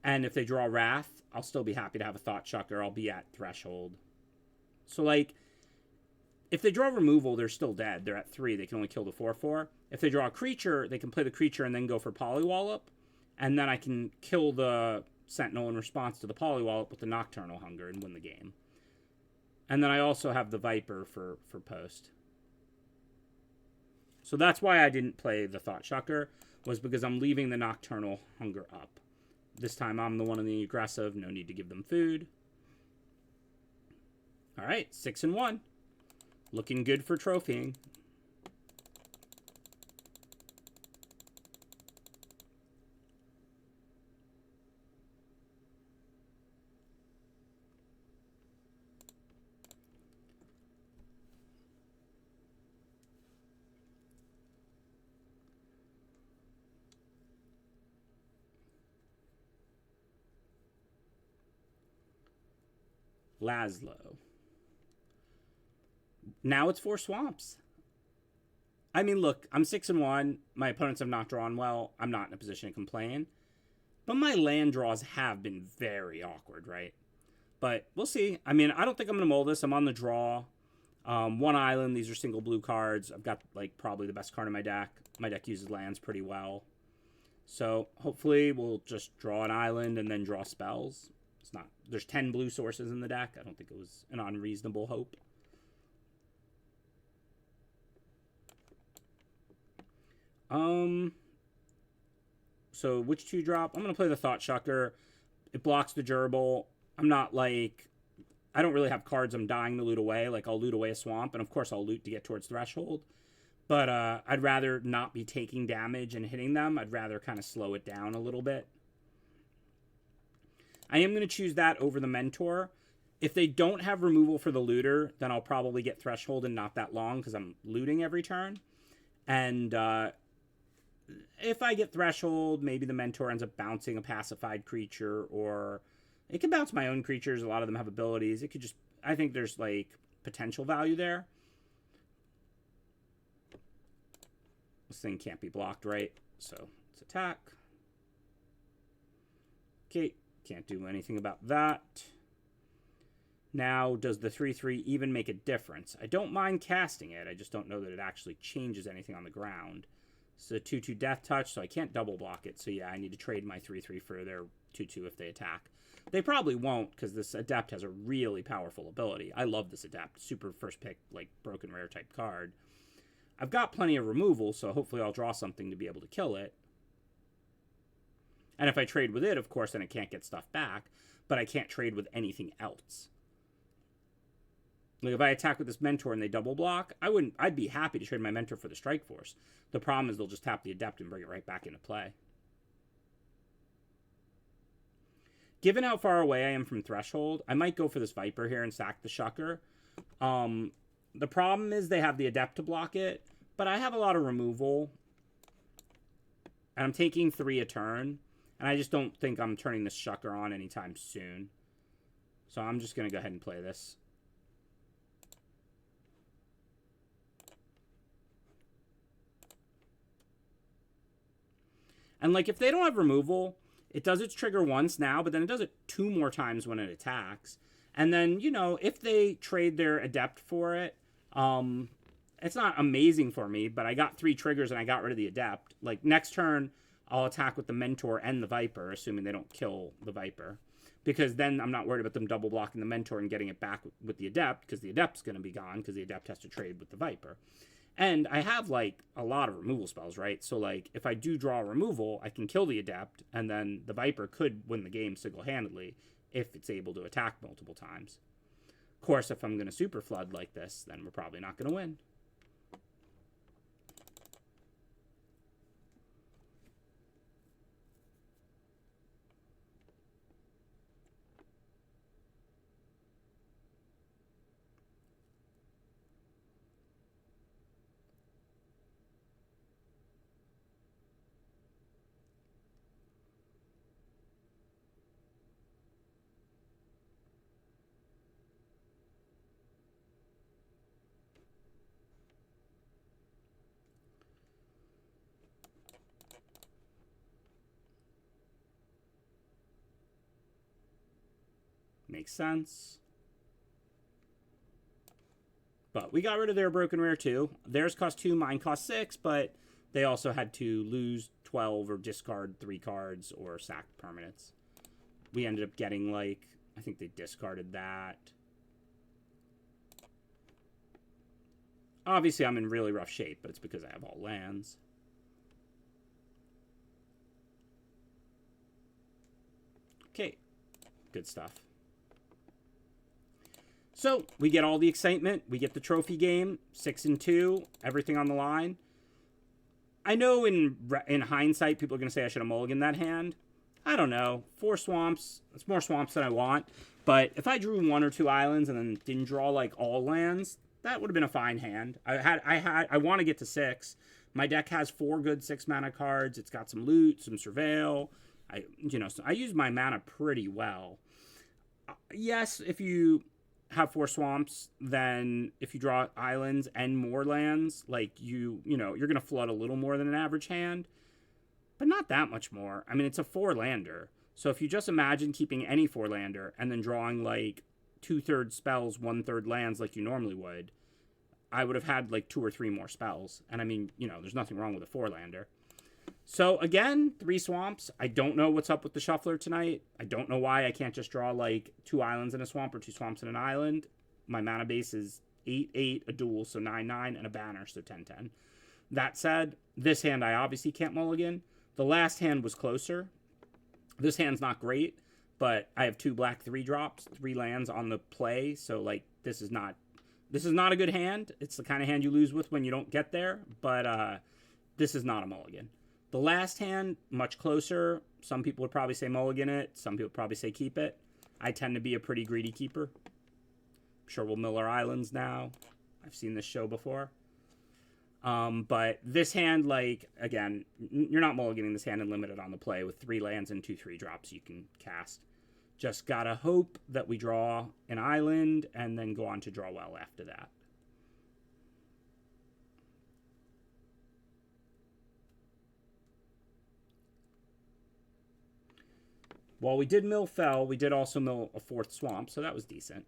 And if they draw Wrath, I'll still be happy to have a Thought Shucker. I'll be at Threshold. So, like, if they draw removal, they're still dead. They're at 3. They can only kill the 4/4. If they draw a creature, they can play the creature and then go for Polywallop. And then I can kill the Sentinel in response to the Polywallop with the Nocturnal Hunger and win the game. And then I also have the Viper for post. So that's why I didn't play the Thought Shucker, was because I'm leaving the Nocturnal Hunger up. This time I'm the one in the aggressive. No need to give them food. All right, 6-1. Looking good for trophying. Laszlo. Now it's 4 swamps. I mean, look, I'm 6-1. My opponents have not drawn well. I'm not in a position to complain. But my land draws have been very awkward, right? But we'll see. I mean, I don't think I'm going to mull this. I'm on the draw. 1 island. These are single blue cards. I've got, like, probably the best card in my deck. My deck uses lands pretty well. So hopefully we'll just draw an island and then draw spells. It's not. There's 10 blue sources in the deck. I don't think it was an unreasonable hope. So which 2 drop? I'm going to play the Thought Shucker. It blocks the gerbil. I'm not like, I don't really have cards I'm dying to loot away. Like, I'll loot away a swamp, and of course I'll loot to get towards Threshold. But I'd rather not be taking damage and hitting them. I'd rather kind of slow it down a little bit. I am going to choose that over the Mentor. If they don't have removal for the looter, then I'll probably get Threshold in not that long, because I'm looting every turn. And if I get Threshold, maybe the Mentor ends up bouncing a pacified creature, or it can bounce my own creatures. A lot of them have abilities. It could just, I think there's, like, potential value there. This thing can't be blocked, right? So let's attack. Okay, can't do anything about that. Now, does the 3/3 even make a difference? I don't mind casting it. I just don't know that it actually changes anything on the ground. It's a 2/2 Death Touch, so I can't double block it. So yeah, I need to trade my 3/3 for their 2/2 if they attack. They probably won't, because this Adept has a really powerful ability. I love this Adept. Super first pick, like, broken rare type card. I've got plenty of removal, so hopefully I'll draw something to be able to kill it. And if I trade with it, of course, then it can't get stuff back. But I can't trade with anything else. Like, if I attack with this Mentor and they double block, I'd be happy to trade my Mentor for the Strike Force. The problem is they'll just tap the Adept and bring it right back into play. Given how far away I am from Threshold, I might go for this Viper here and sack the Shucker. The problem is they have the Adept to block it, but I have a lot of removal. And I'm taking 3 a turn, and I just don't think I'm turning this Shucker on anytime soon. So I'm just going to go ahead and play this. And, like, if they don't have removal, it does its trigger once now, but then it does it 2 more times when it attacks. And then, you know, if they trade their Adept for it, it's not amazing for me, but I got 3 triggers and I got rid of the Adept. Like, next turn, I'll attack with the Mentor and the Viper, assuming they don't kill the Viper. Because then I'm not worried about them double blocking the Mentor and getting it back with the Adept, because the Adept's going to be gone, because the Adept has to trade with the Viper. And I have, like, a lot of removal spells, right? So, like, if I do draw removal, I can kill the Adept, and then the Viper could win the game single-handedly if it's able to attack multiple times. Of course, if I'm going to Super Flood like this, then we're probably not going to win. makes sense. But we got rid of their broken rare too. Theirs cost 2, mine cost 6, but they also had to lose 12 or discard 3 cards or sack permanents. We ended up getting, like, I think they discarded that. Obviously, I'm in really rough shape, but it's because I have all lands. Okay, good stuff. So, we get all the excitement. We get the trophy game, 6-2, everything on the line. I know in hindsight, people are going to say I should have mulliganed that hand. I don't know. 4 swamps. It's more swamps than I want. But if I drew 1 or 2 islands and then didn't draw, like, all lands, that would have been a fine hand. I want to get to 6. My deck has 4 good 6-mana cards. It's got some loot, some surveil. So I use my mana pretty well. Yes, if you have 4 swamps, then if you draw islands and more lands, like you're going to flood a little more than an average hand, but not that much more. I mean, it's a 4-lander. So if you just imagine keeping any 4-lander and then drawing like 2/3 spells, 1/3 lands like you normally would, I would have had like 2 or 3 more spells. And I mean, there's nothing wrong with a 4-lander. So again, 3 swamps. I don't know what's up with the shuffler tonight. I don't know why I can't just draw like 2 islands in a swamp or 2 swamps in an island. My mana base is 8/8, a dual, so 9/9, and a banner, so 10/10. That said, this hand I obviously can't mulligan. The last hand was closer. This hand's not great, but I have 2 black 3-drops, 3 lands on the play, so like this is not a good hand. It's the kind of hand you lose with when you don't get there, but this is not a mulligan. The last hand, much closer. Some people would probably say mulligan it. Some people would probably say keep it. I tend to be a pretty greedy keeper. I'm sure we'll mill our islands now. I've seen this show before. But this hand, like, again, you're not mulliganing this hand and limited on the play with 3 lands and 2 3-drops you can cast. Just gotta hope that we draw an island and then go on to draw well after that. While we did mill Fell, we did also mill a 4th swamp, so that was decent.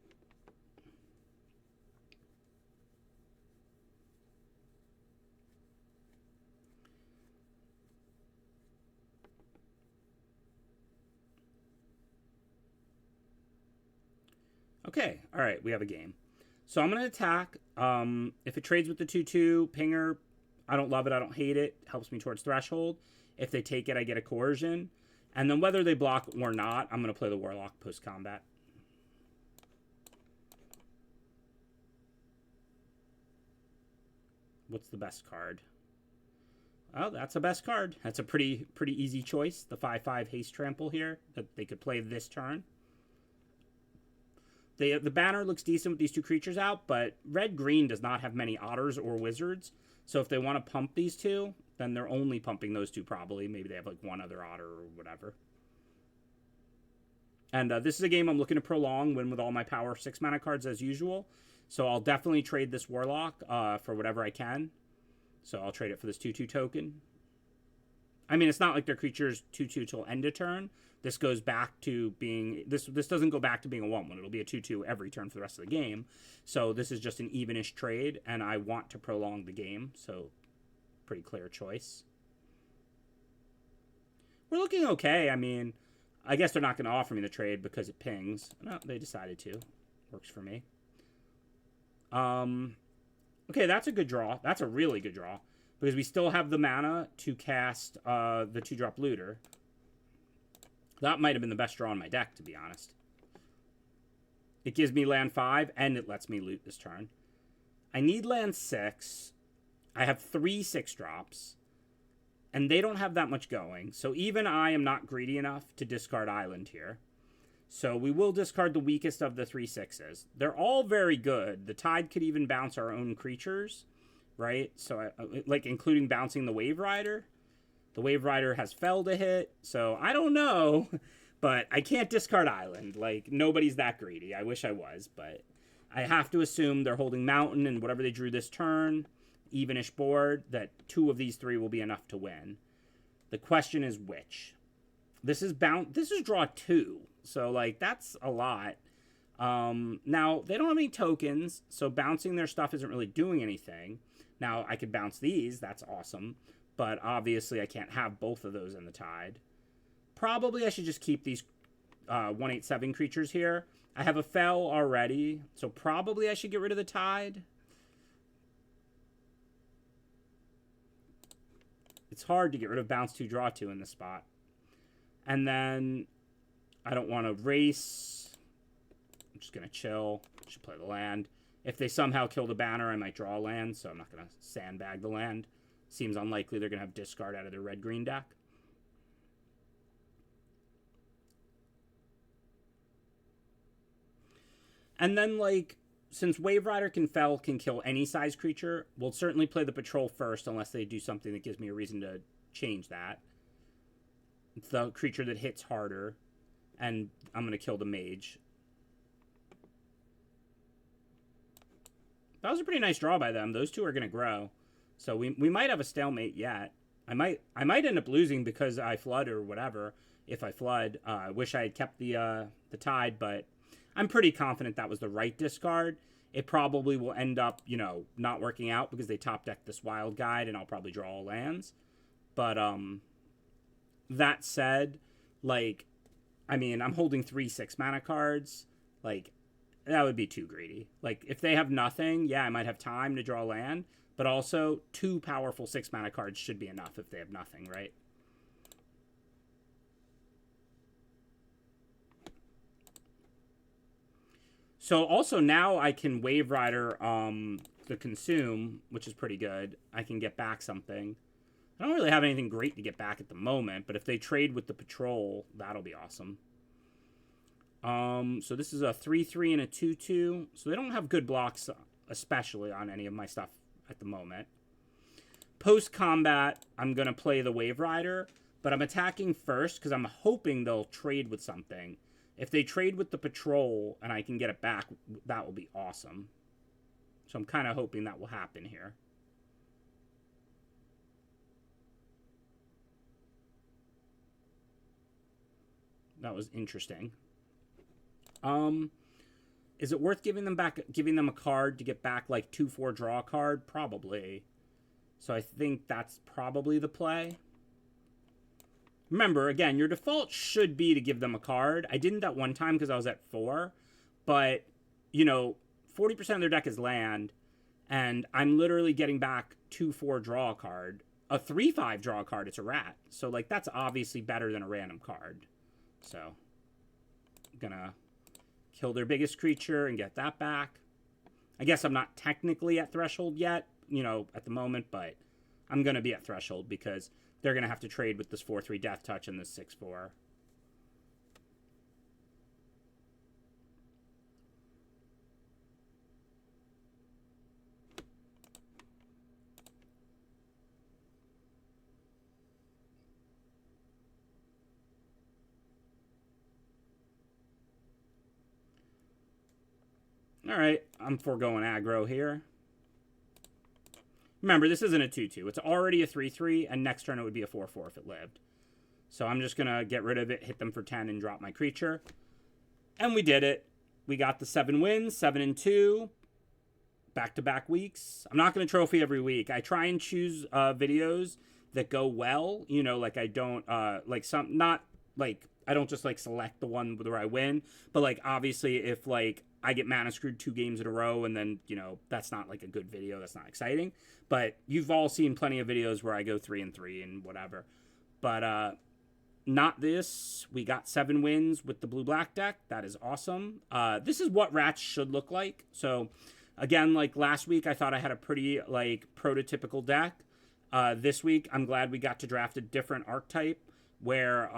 Okay, all right, we have a game. So I'm going to attack. If it trades with the 2/2, Pinger, I don't love it, I don't hate it. Helps me towards Threshold. If they take it, I get a Coercion. And then whether they block or not, I'm going to play the Warlock post-combat. What's the best card? Oh, that's a best card. That's a pretty easy choice. The 5/5 Haste Trample here that they could play this turn. The banner looks decent with these 2 creatures out, but red-green does not have many otters or wizards. So if they want to pump these 2, then they're only pumping those 2 probably. Maybe they have like 1 other otter or whatever. And this is a game I'm looking to prolong, win with all my power 6-mana cards as usual. So I'll definitely trade this Warlock for whatever I can. So I'll trade it for this 2/2 token. I mean, it's not like their creature's 2/2 till end of turn. This goes back to being... This doesn't go back to being a 1/1. It'll be a 2/2 every turn for the rest of the game. So this is just an evenish trade, and I want to prolong the game. So pretty clear choice. We're looking okay. I mean, I guess they're not going to offer me the trade because it pings. No, they decided to. Works for me. Okay, that's a good draw. That's a really good draw. Because we still have the mana to cast the 2-drop Looter. That might have been the best draw in my deck, to be honest. It gives me land 5, and it lets me loot this turn. I need land 6. I have 3 6-drops. And they don't have that much going. So even I am not greedy enough to discard Island here. So we will discard the weakest of the 3 6s. They're all very good. The Tide could even bounce our own creatures, right? So, like, including bouncing the Wave Rider. The Wave Rider has Fell to hit, so I don't know. But I can't discard Island. Like, nobody's that greedy. I wish I was, but I have to assume they're holding Mountain and whatever they drew this turn, evenish board, that 2 of these 3 will be enough to win. The question is which. This is draw 2. So, like, that's a lot. Now, they don't have any tokens, so bouncing their stuff isn't really doing anything. Now, I could bounce these. That's awesome. But obviously, I can't have both of those in the Tide. Probably I should just keep these 187 creatures here. I have a Fel already, so probably I should get rid of the Tide. It's hard to get rid of bounce 2, draw 2 in this spot. And then I don't want to race. I'm just going to chill. Should play the land. If they somehow kill the banner, I might draw a land, so I'm not going to sandbag the land. Seems unlikely they're going to have discard out of their red-green deck. And then, like, since Wave Rider Fel can kill any size creature, we'll certainly play the Patrol first unless they do something that gives me a reason to change that. It's the creature that hits harder, and I'm going to kill the Mage. That was a pretty nice draw by them. Those two are going to grow. So we might have a stalemate yet. I might end up losing because I flood or whatever. If I flood, I wish I had kept the Tide, but I'm pretty confident that was the right discard. It probably will end up, you know, not working out because they top deck this Wild Guide and I'll probably draw all lands. But that said, like, I mean, I'm holding 3 6-mana cards. Like, that would be too greedy. Like, if they have nothing, yeah, I might have time to draw land. But also, 2 powerful 6-mana cards should be enough if they have nothing, right? So, also, now I can Wave Rider the Consume, which is pretty good. I can get back something. I don't really have anything great to get back at the moment, but if they trade with the Patrol, that'll be awesome. So this is a 3/3 and a 2/2. So they don't have good blocks, especially on any of my stuff at the moment. Post-combat, I'm going to play the Wave Rider, but I'm attacking first because I'm hoping they'll trade with something. If they trade with the Patrol and I can get it back, that will be awesome. So I'm kind of hoping that will happen here. That was interesting. Is it worth giving them a card to get back like 2/4 draw a card? Probably. So I think that's probably the play. Remember, again, your default should be to give them a card. I didn't that one time because I was at 4, but you know, 40% of their deck is land, and I'm literally getting back 2/4 draw a card. A 3/5 draw a card, it's a rat. So like that's obviously better than a random card. So I'm gonna kill their biggest creature and get that back. I guess I'm not technically at threshold yet, you know, at the moment, but I'm going to be at threshold because they're going to have to trade with this 4/3 Death Touch and this 6/4. Alright, I'm foregoing aggro here. Remember, this isn't a 2/2. It's already a 3/3, and next turn it would be a 4/4 if it lived. So I'm just going to get rid of it, hit them for 10, and drop my creature. And we did it. We got the 7 wins, 7 and 2. Back-to-back weeks. I'm not going to trophy every week. I try and choose videos that go well. You know, like I don't, like some, not like, I don't just like select the one where I win. But like, obviously, if like, I get mana screwed 2 games in a row and then, you know, that's not like a good video. That's not exciting. But you've all seen plenty of videos where I go 3 and 3 and whatever. But not this. We got 7 wins with the blue-black deck. That is awesome. This is what rats should look like. So, again, like last week, I thought I had a pretty, like, prototypical deck. This week, I'm glad we got to draft a different archetype where,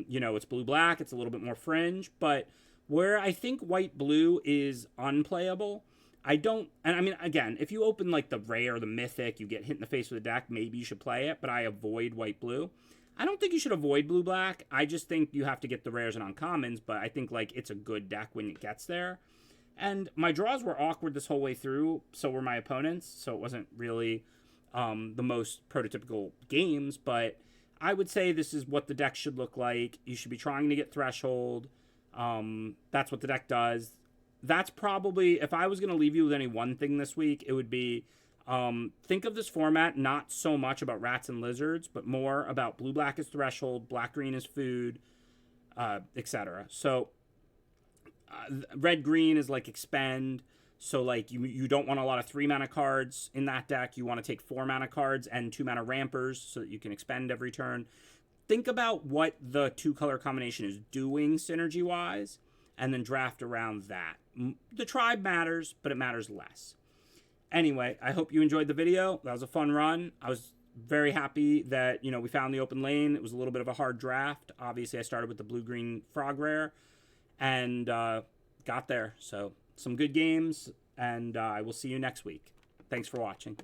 you know, it's blue-black. It's a little bit more fringe. But where I think white-blue is unplayable, I don't... And, I mean, again, if you open, like, the rare, the mythic, you get hit in the face with a deck, maybe you should play it. But I avoid white-blue. I don't think you should avoid blue-black. I just think you have to get the rares and uncommons. But I think, like, it's a good deck when it gets there. And my draws were awkward this whole way through. So were my opponents. So it wasn't really the most prototypical games. But I would say this is what the deck should look like. You should be trying to get threshold. That's what the deck does. that's probably, if I was going to leave you with any one thing this week, it would be think of this format not so much about rats and lizards, but more about blue black is threshold, black green is food, etc. So red green is like expend. So like you don't want a lot of 3 mana cards in that deck. You want to take 4 mana cards and 2 mana rampers so that you can expend every turn. Think about what the 2-color combination is doing synergy wise, and then draft around that. The tribe matters, but it matters less. Anyway, I hope you enjoyed the video. That was a fun run. I was very happy that, we found the open lane. It was a little bit of a hard draft. Obviously, I started with the blue-green frog rare and got there. So, some good games, and I will see you next week. Thanks for watching.